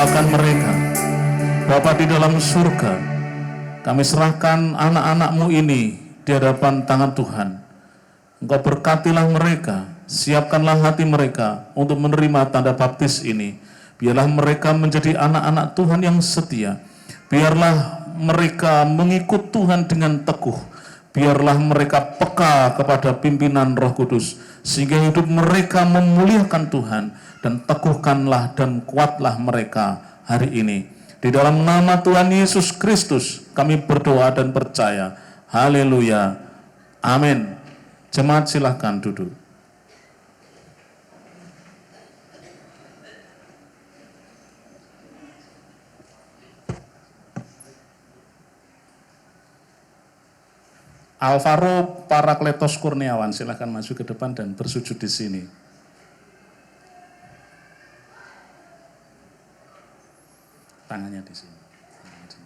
doakan mereka. Bapa di dalam surga, kami serahkan anak-anak-Mu ini di hadapan tangan Tuhan. Engkau berkatilah mereka, siapkanlah hati mereka untuk menerima tanda baptis ini. Biarlah mereka menjadi anak-anak Tuhan yang setia. Biarlah mereka mengikut Tuhan dengan teguh. Biarlah mereka peka kepada pimpinan Roh Kudus, sehingga hidup mereka memuliakan Tuhan. Dan teguhkanlah dan kuatlah mereka hari ini. Di dalam nama Tuhan Yesus Kristus kami berdoa dan percaya. Haleluya. Amin. Jemaat silahkan duduk. Alvaro Parakletos Kurniawan, silahkan maju ke depan dan bersujud di sini. Tangannya di sini.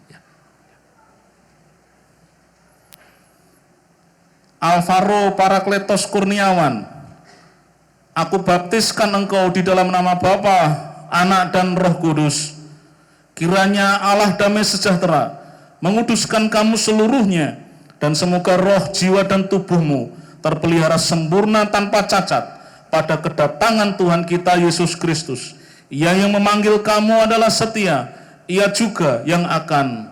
Ya. Alvaro Parakletos Kurniawan, aku baptiskan engkau di dalam nama Bapa, Anak dan Roh Kudus. Kiranya Allah damai sejahtera menguduskan kamu seluruhnya, dan semoga roh, jiwa, dan tubuhmu terpelihara sempurna tanpa cacat pada kedatangan Tuhan kita Yesus Kristus. Ia yang memanggil kamu adalah setia, Ia juga yang akan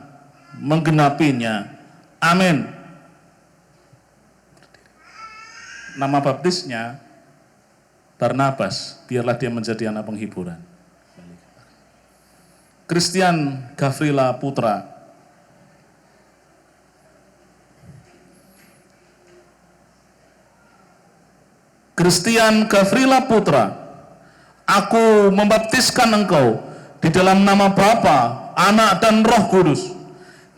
menggenapinya. Amin. Nama baptisnya Barnabas, biarlah dia menjadi anak penghiburan. Christian Gavrila Putra. Christian Gavrila Putra, aku membaptiskan engkau di dalam nama Bapa, Anak, dan Roh Kudus.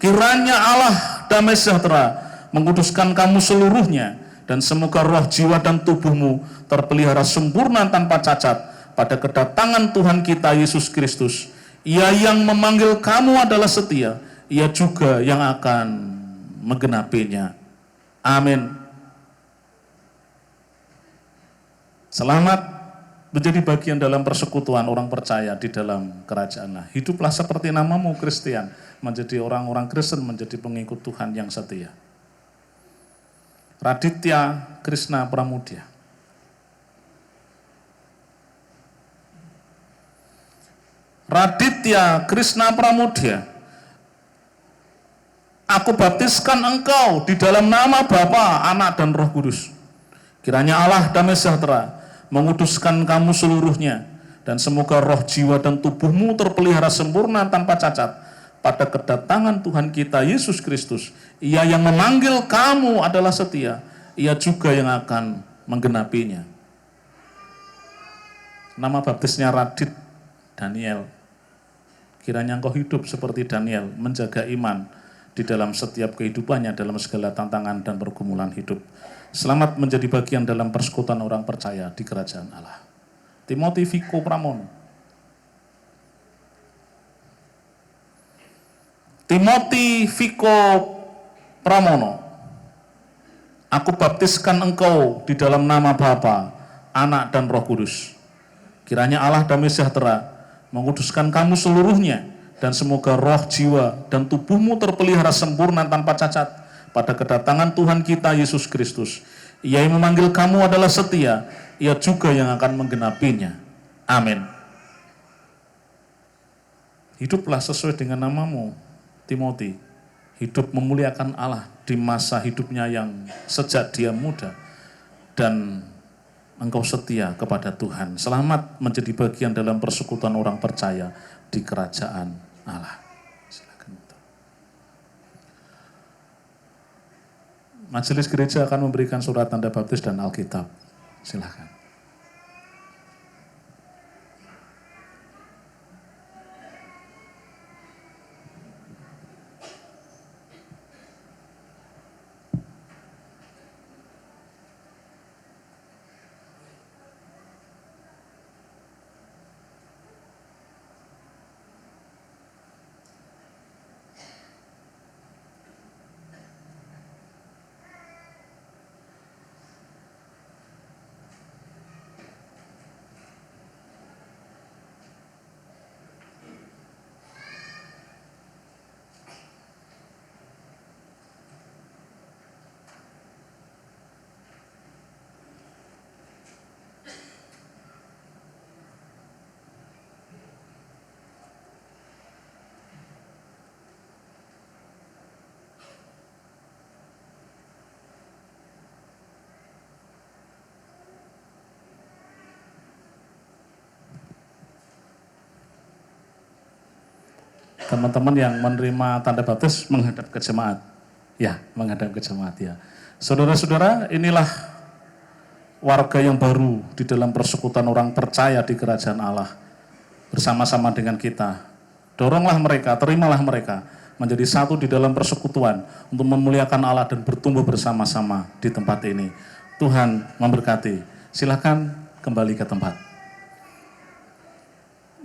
Kiranya Allah damai sejahtera menguduskan kamu seluruhnya, dan semoga roh, jiwa, dan tubuhmu terpelihara sempurna tanpa cacat pada kedatangan Tuhan kita Yesus Kristus. Ia yang memanggil kamu adalah setia, Ia juga yang akan menggenapinya. Amin. Selamat menjadi bagian dalam persekutuan orang percaya di dalam kerajaan Allah. Hiduplah seperti namamu, Kristian, menjadi orang-orang Kristen, menjadi pengikut Tuhan yang setia. Raditya Krishna Pramudya. Raditya Krishna Pramudya, aku baptiskan engkau di dalam nama Bapa, Anak, dan Roh Kudus. Kiranya Allah damai sejahtera menguduskan kamu seluruhnya, dan semoga roh, jiwa, dan tubuhmu terpelihara sempurna tanpa cacat pada kedatangan Tuhan kita Yesus Kristus. Ia yang memanggil kamu adalah setia, Ia juga yang akan menggenapinya. Nama baptisnya Radit Daniel. Kiranya engkau hidup seperti Daniel, menjaga iman di dalam setiap kehidupannya, dalam segala tantangan dan pergumulan hidup. Selamat menjadi bagian dalam persekutuan orang percaya di kerajaan Allah. Timothy Viko Pramono. Timothy Viko Pramono, aku baptiskan engkau di dalam nama Bapa, Anak, dan Roh Kudus. Kiranya Allah damai sejahtera menguduskan kamu seluruhnya, dan semoga roh, jiwa, dan tubuhmu terpelihara sempurna tanpa cacat pada kedatangan Tuhan kita Yesus Kristus. Ia yang memanggil kamu adalah setia, Ia juga yang akan menggenapinya. Amin. Hiduplah sesuai dengan namamu, Timothy. Hidup memuliakan Allah di masa hidupnya yang sejak dia muda, dan engkau setia kepada Tuhan. Selamat menjadi bagian dalam persekutuan orang percaya di kerajaan Allah. Majelis gereja akan memberikan surat tanda baptis dan Alkitab. Silakan. teman-teman yang menerima tanda baptis menghadap ke jemaat. Ya, menghadap ke jemaat ya. Saudara-saudara, inilah warga yang baru di dalam persekutuan orang percaya di kerajaan Allah. Bersama-sama dengan kita. Doronglah mereka, terimalah mereka menjadi satu di dalam persekutuan untuk memuliakan Allah dan bertumbuh bersama-sama di tempat ini. Tuhan memberkati. Silakan kembali ke tempat.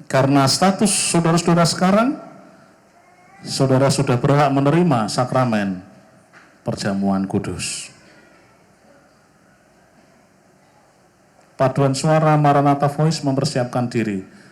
Karena status saudara-saudara sekarang, saudara sudah berhak menerima sakramen perjamuan kudus. Paduan suara Maranatha Voice mempersiapkan diri.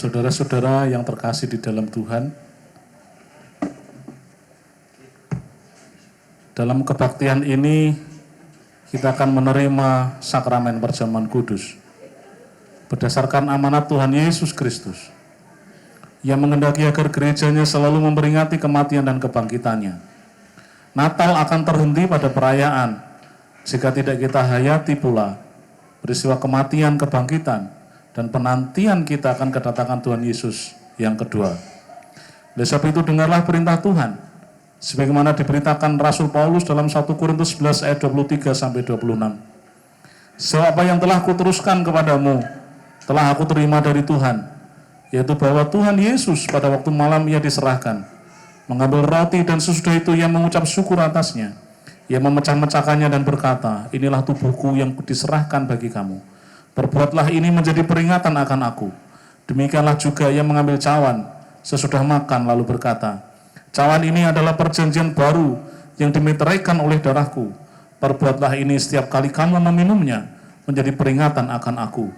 Saudara-saudara yang terkasih di dalam Tuhan, dalam kebaktian ini kita akan menerima sakramen perjamuan kudus berdasarkan amanat Tuhan Yesus Kristus yang menghendaki agar gerejanya selalu memperingati kematian dan kebangkitannya. Natal akan terhenti pada perayaan jika tidak kita hayati pula peristiwa kematian, kebangkitan, dan penantian kita akan kedatangan Tuhan Yesus yang kedua. Oleh sebab itu dengarlah perintah Tuhan, sebagaimana diberitakan Rasul Paulus dalam 1 Korintus 11 ayat 23 sampai 26. Sebab apa yang telah kuteruskan kepadamu, telah aku terima dari Tuhan, yaitu bahwa Tuhan Yesus pada waktu malam ia diserahkan, mengambil roti dan sesudah itu ia mengucap syukur atasnya. Ia memecah-mecahkannya dan berkata, inilah tubuhku yang diserahkan bagi kamu. Perbuatlah ini menjadi peringatan akan aku. Demikianlah juga ia mengambil cawan sesudah makan lalu berkata, cawan ini adalah perjanjian baru yang dimeteraikan oleh darahku. Perbuatlah ini setiap kali kamu meminumnya menjadi peringatan akan aku.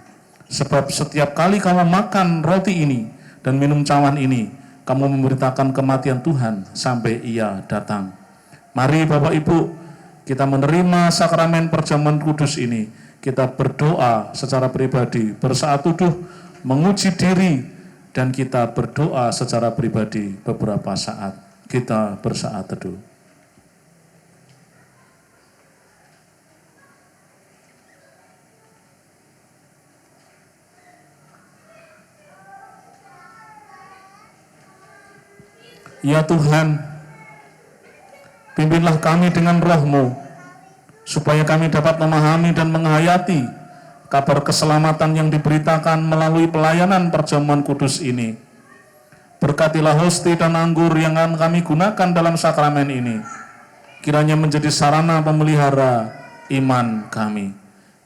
Sebab setiap kali kamu makan roti ini dan minum cawan ini, kamu memberitakan kematian Tuhan sampai ia datang. Mari Bapak Ibu, kita menerima sakramen perjamuan kudus ini. Kita berdoa secara pribadi, bersaat teduh, menguji diri, dan kita berdoa secara pribadi beberapa saat. Kita bersaat teduh. Ya Tuhan, pimpinlah kami dengan roh-Mu, supaya kami dapat memahami dan menghayati kabar keselamatan yang diberitakan melalui pelayanan perjamuan kudus ini. Berkatilah hosti dan anggur yang akan kami gunakan dalam sakramen ini, kiranya menjadi sarana pemelihara iman kami.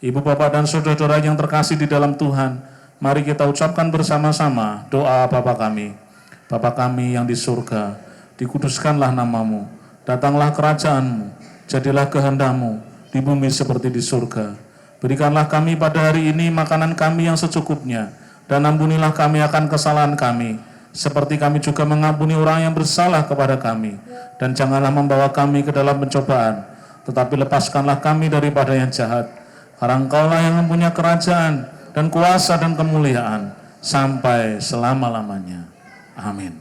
Ibu, Bapak, dan saudara-saudara yang terkasih di dalam Tuhan, mari kita ucapkan bersama-sama doa Bapa kami. Bapa kami yang di surga, dikuduskanlah nama-Mu, datanglah kerajaan-Mu, jadilah kehendak-Mu di bumi seperti di surga. Berikanlah kami pada hari ini makanan kami yang secukupnya, dan ampunilah kami akan kesalahan kami, seperti kami juga mengampuni orang yang bersalah kepada kami. Dan janganlah membawa kami ke dalam pencobaan, tetapi lepaskanlah kami daripada yang jahat. Karena Engkau-lah yang mempunyai kerajaan dan kuasa dan kemuliaan sampai selama-lamanya. Amin.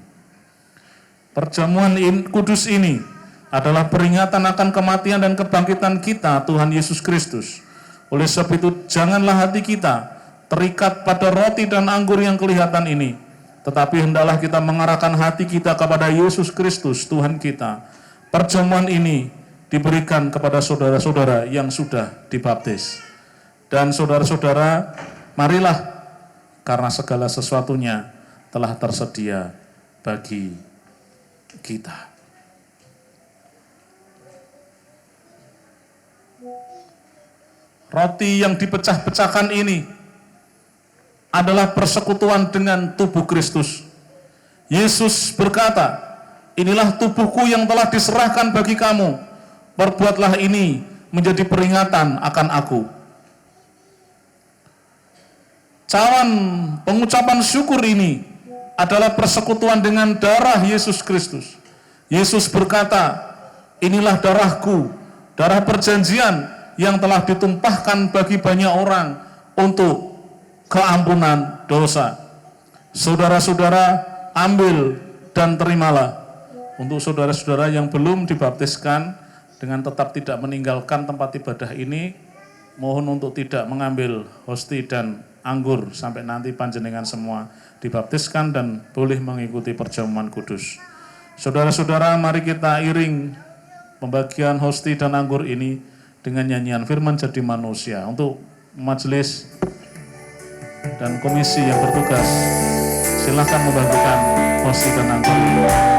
Perjamuan kudus ini adalah peringatan akan kematian dan kebangkitan kita, Tuhan Yesus Kristus. Oleh sebab itu, janganlah hati kita terikat pada roti dan anggur yang kelihatan ini, tetapi hendaklah kita mengarahkan hati kita kepada Yesus Kristus, Tuhan kita. Perjamuan ini diberikan kepada saudara-saudara yang sudah dibaptis. Dan saudara-saudara, marilah, karena segala sesuatunya telah tersedia bagi kita. Roti yang dipecah-pecahkan ini adalah persekutuan dengan tubuh Kristus. Yesus berkata, inilah tubuhku yang telah diserahkan bagi kamu. Perbuatlah ini menjadi peringatan akan aku. Cawan pengucapan syukur ini adalah persekutuan dengan darah Yesus Kristus. Yesus berkata, inilah darahku, darah perjanjian yang telah ditumpahkan bagi banyak orang untuk keampunan dosa. Saudara-saudara, ambil dan terimalah. Untuk saudara-saudara yang belum dibaptiskan, dengan tetap tidak meninggalkan tempat ibadah ini, mohon untuk tidak mengambil hosti dan anggur sampai nanti panjenengan semua dibaptiskan dan boleh mengikuti perjamuan kudus. Saudara-saudara, mari kita iring pembagian hosti dan anggur ini dengan nyanyian Firman Jadi Manusia. Untuk majelis dan komisi yang bertugas, silakan membagikan hosti dan anggur ini.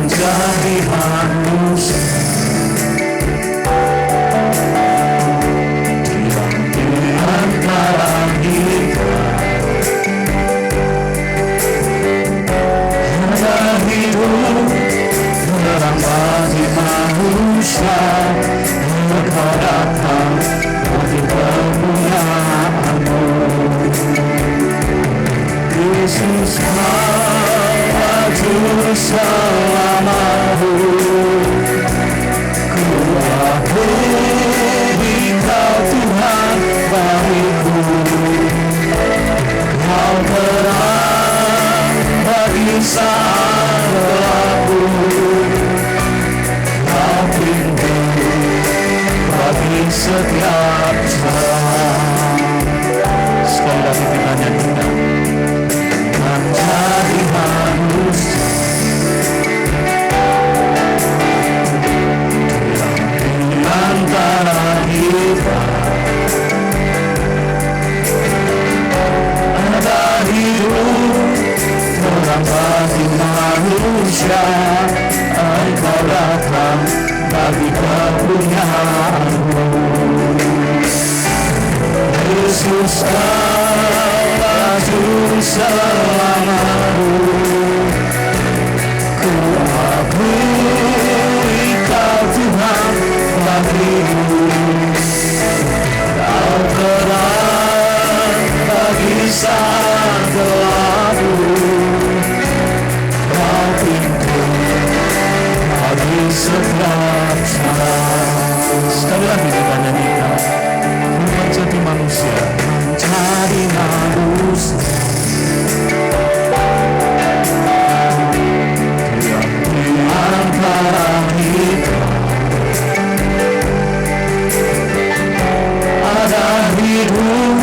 Jadi manusia di antara kita, ada hidup terang bagi manusia. Engkau datang bagi kemuliaan-Mu, Yesus Juru Selamatku. Ku akui Engkau Tuhan bagiku. saat berlaku, kau pintu bagi setiap jalan. Sekali lagi kita nyanyikan. Menjadi manusia di antara kita ada hidup terang bagi manusia. Engkau datang bagi kepunyaanmu. Yesus Allah juru selamatku, ku akui kau Tuhan bagiku. Kau terang bagi saat gelapku, kau pintu bagi setiap jalan. Sekali lagi kita nyanyikan. Menjadi manusia, menjadi manusia di antara kita ada hidup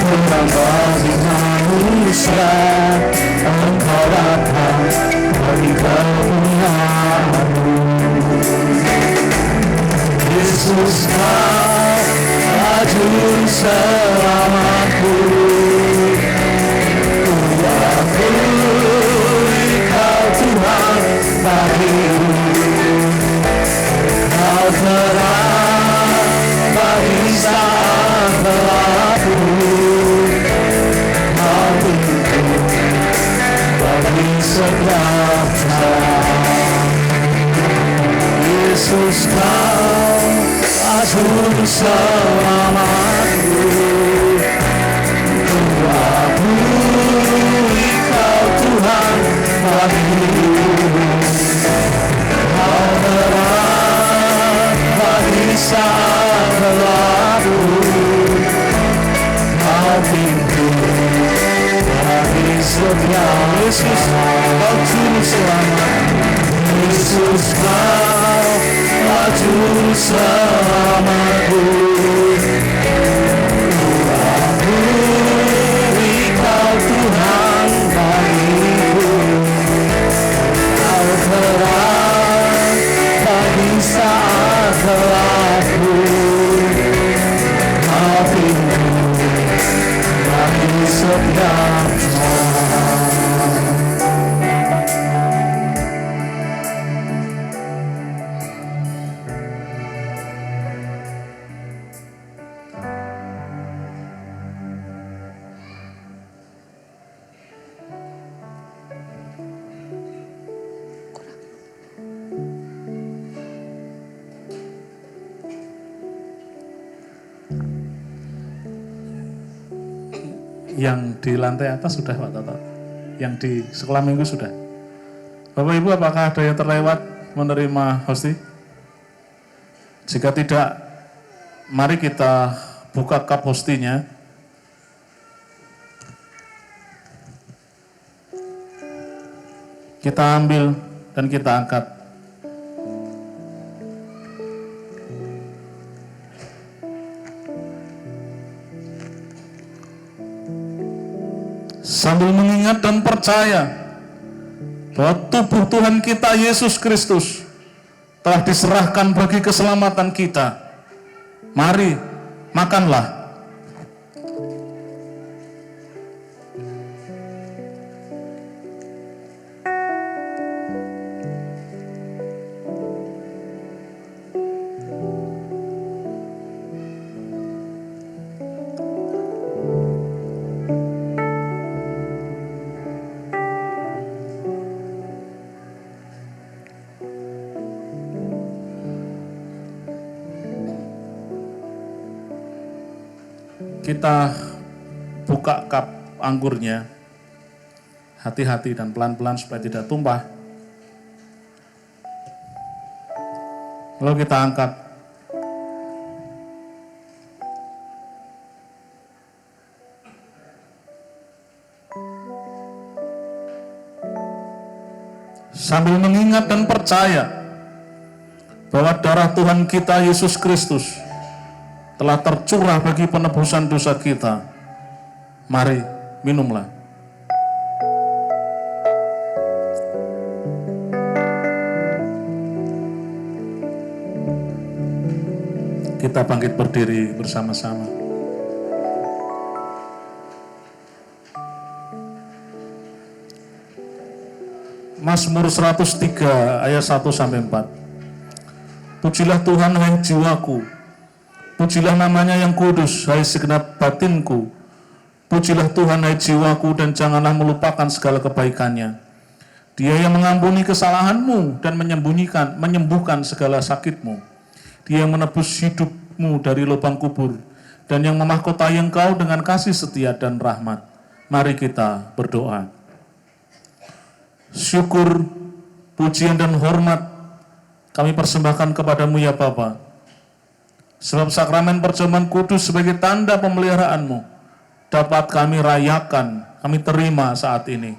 terang bagi manusia. Engkau datang bagi kepunyaanmu. Yesus juru selamatku, ku akui kau Tuhan bagiku. Kau terang bagi saat gelapku, kau pintu bagi setiap jalan. Yesus kau juru selamatku, ku akui kau Tuhan bagiku. Kau terang bagi saat gelapku, kau pintu bagi setiap. Yesus kau juru selamatku, Yesus kau juru selamatku, ku akui kau Tuhan bagiku. Kau terang bagi saat gelapku, kau pintu bagi setiap jalan. Yang di lantai atas sudah Pak Toto, yang di sekolah minggu sudah. Bapak Ibu, apakah ada yang terlewat menerima hosti? Jika tidak, mari kita buka cup hostinya. Kita ambil dan kita angkat. Sambil mengingat dan percaya bahwa tubuh Tuhan kita Yesus Kristus telah diserahkan bagi keselamatan kita. Mari, makanlah. Kita buka cup anggurnya, hati-hati dan pelan-pelan supaya tidak tumpah. Lalu kita angkat. sambil mengingat dan percaya bahwa darah Tuhan kita Yesus Kristus telah tercurah bagi penebusan dosa kita. Mari minumlah. Kita bangkit berdiri bersama-sama. Mazmur 103 ayat 1 sampai 4. Pujilah Tuhan hai jiwaku, pujilah namanya yang kudus hai segenap batinku. Pujilah Tuhan hai jiwaku dan janganlah melupakan segala kebaikannya. Dia yang mengampuni kesalahanmu dan menyembuhkan segala sakitmu. Dia yang menebus hidupmu dari lubang kubur dan yang memahkotai engkau dengan kasih setia dan rahmat. Mari kita berdoa. Syukur, pujian dan hormat kami persembahkan kepadamu ya Bapa. Sebab sakramen perjamuan kudus sebagai tanda pemeliharaanmu dapat kami rayakan, kami terima saat ini.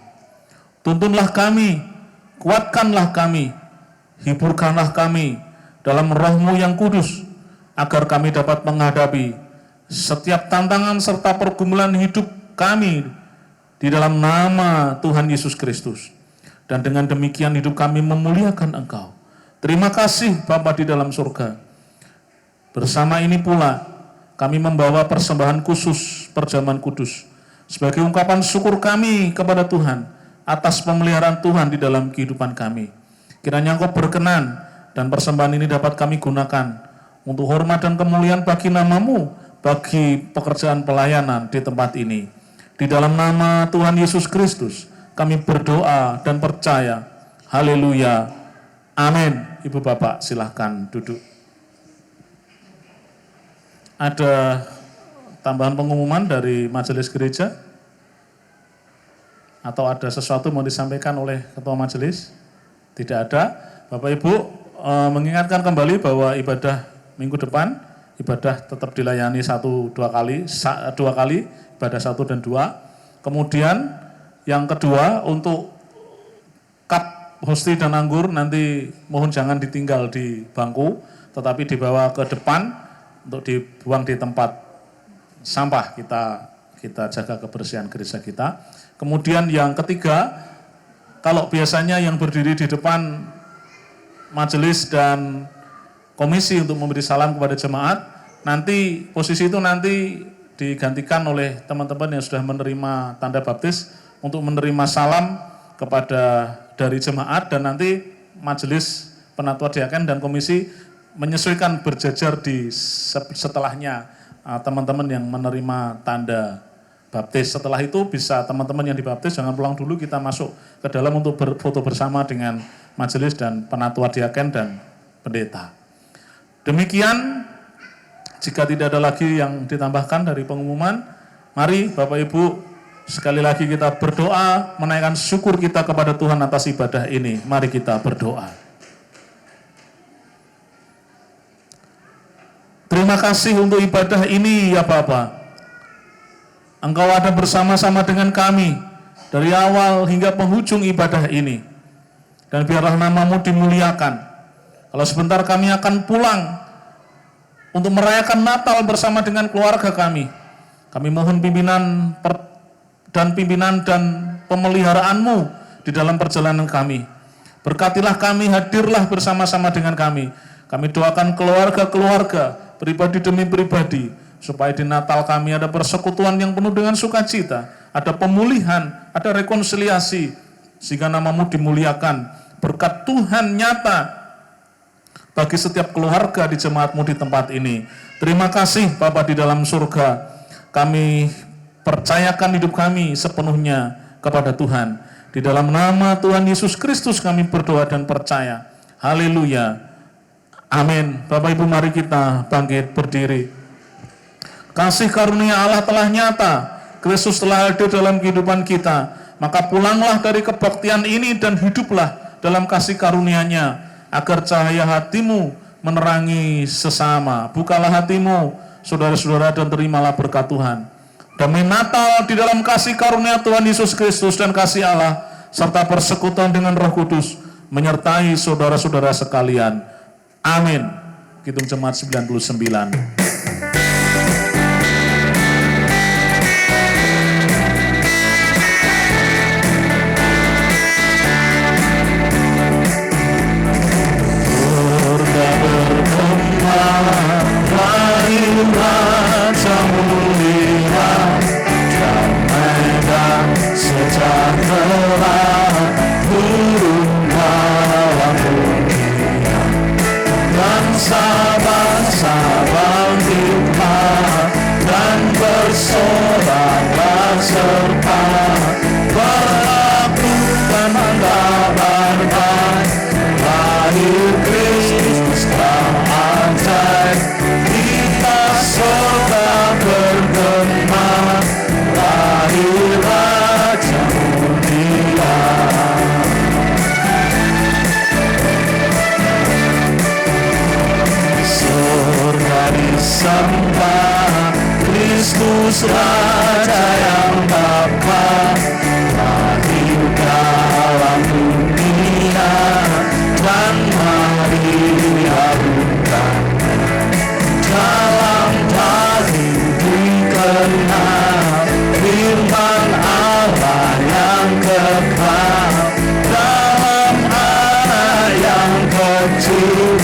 Tuntunlah kami, kuatkanlah kami, hiburkanlah kami dalam roh-Mu yang kudus, agar kami dapat menghadapi setiap tantangan serta pergumulan hidup kami di dalam nama Tuhan Yesus Kristus. Dan dengan demikian hidup kami memuliakan Engkau. Terima kasih Bapa di dalam surga. Bersama ini pula kami membawa persembahan khusus perjamuan kudus sebagai ungkapan syukur kami kepada Tuhan atas pemeliharaan Tuhan di dalam kehidupan kami. Kiranya Engkau berkenan dan persembahan ini dapat kami gunakan untuk hormat dan kemuliaan bagi nama-Mu, bagi pekerjaan pelayanan di tempat ini. Di dalam nama Tuhan Yesus Kristus, kami berdoa dan percaya. Haleluya. Amin. Ibu Bapak silahkan duduk. Ada tambahan pengumuman dari majelis gereja? Atau ada sesuatu mau disampaikan oleh ketua majelis? Tidak ada. Bapak Ibu mengingatkan kembali bahwa ibadah minggu depan, ibadah tetap dilayani dua kali, ibadah 1 dan 2. Kemudian yang kedua, untuk cup hosti dan anggur nanti mohon jangan ditinggal di bangku, tetapi dibawa ke depan untuk dibuang di tempat sampah. Kita jaga kebersihan gereja kita. Kemudian yang ketiga, kalau biasanya yang berdiri di depan majelis dan komisi untuk memberi salam kepada jemaat, nanti posisi itu nanti digantikan oleh teman-teman yang sudah menerima tanda baptis untuk menerima salam kepada dari jemaat, dan nanti majelis penatua diaken dan komisi menyesuaikan berjajar di setelahnya teman-teman yang menerima tanda baptis. Setelah itu bisa teman-teman yang dibaptis jangan pulang dulu, kita masuk ke dalam untuk berfoto bersama dengan majelis dan penatua diaken dan pendeta. Demikian, jika tidak ada lagi yang ditambahkan dari pengumuman, mari Bapak Ibu sekali lagi kita berdoa menaikkan syukur kita kepada Tuhan atas ibadah ini. Mari kita berdoa. Terima kasih untuk ibadah ini ya Bapa. Engkau ada bersama-sama dengan kami dari awal hingga penghujung ibadah ini. Dan biarlah nama-Mu dimuliakan. Kalau sebentar kami akan pulang untuk merayakan Natal bersama dengan keluarga kami. Kami mohon pimpinan dan pemeliharaan-Mu di dalam perjalanan kami. Berkatilah kami, hadirlah bersama-sama dengan kami. Kami doakan keluarga-keluarga, pribadi demi pribadi, supaya di Natal kami ada persekutuan yang penuh dengan sukacita, ada pemulihan, ada rekonsiliasi, sehingga nama-Mu dimuliakan. Berkat Tuhan nyata bagi setiap keluarga di jemaat-Mu di tempat ini. Terima kasih Bapa di dalam surga. Kami percayakan hidup kami sepenuhnya kepada Tuhan. Di dalam nama Tuhan Yesus Kristus kami berdoa dan percaya. Haleluya. Amin. Bapak Ibu mari kita bangkit berdiri. Kasih karunia Allah telah nyata. Kristus telah hadir dalam kehidupan kita. Maka pulanglah dari kebaktian ini dan hiduplah dalam kasih karunia-Nya, agar cahaya hatimu menerangi sesama. Bukalah hatimu, saudara-saudara, dan terimalah berkat Tuhan. Damai Natal di dalam kasih karunia Tuhan Yesus Kristus dan kasih Allah, serta persekutuan dengan Roh Kudus, menyertai saudara-saudara sekalian. Amin. Kidung Jemaat 99. Bangsa-bangsa bangkitlah dan bersoraklah serta melakukan kabar baik. Lahir Kristus telah ajaib, kita surga bergema. Lahir Raja Mulia. Disembah Kristus Raja yang Bapa, lahir dalam dunia dan mari harumkan dalam daging dikenal firman Allah yang kekal dalam anak yang kecil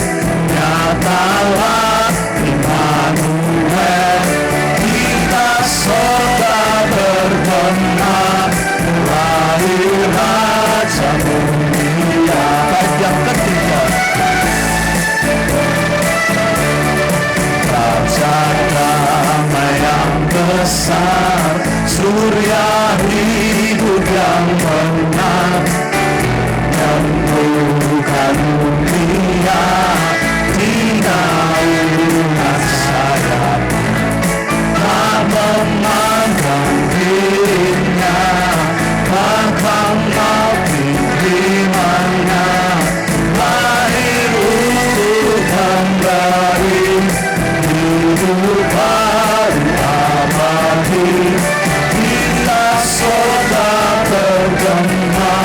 nyatalah Immanuel, kita surga bergema. Lahir Raja Mulia. Bait yang ketiga, Raja damai yang besar, surya hidup yang benar, menyembuhkan dunia di naungan sayap, tak memandang dirinya, bahkan maut diterimanya. Lahir untuk memberi hidup baru abadi, kita surga bergema.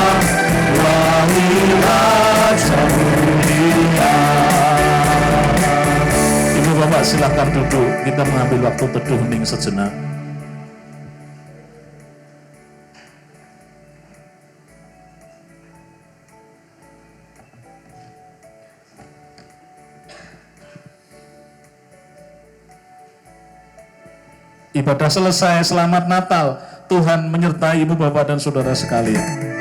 Lahir Raja Mulia. Ibu Bapak silakan duduk, kita mengambil waktu teduh hening sejenak. Ibadah selesai, selamat Natal. Tuhan menyertai Ibu Bapak dan Saudara sekalian.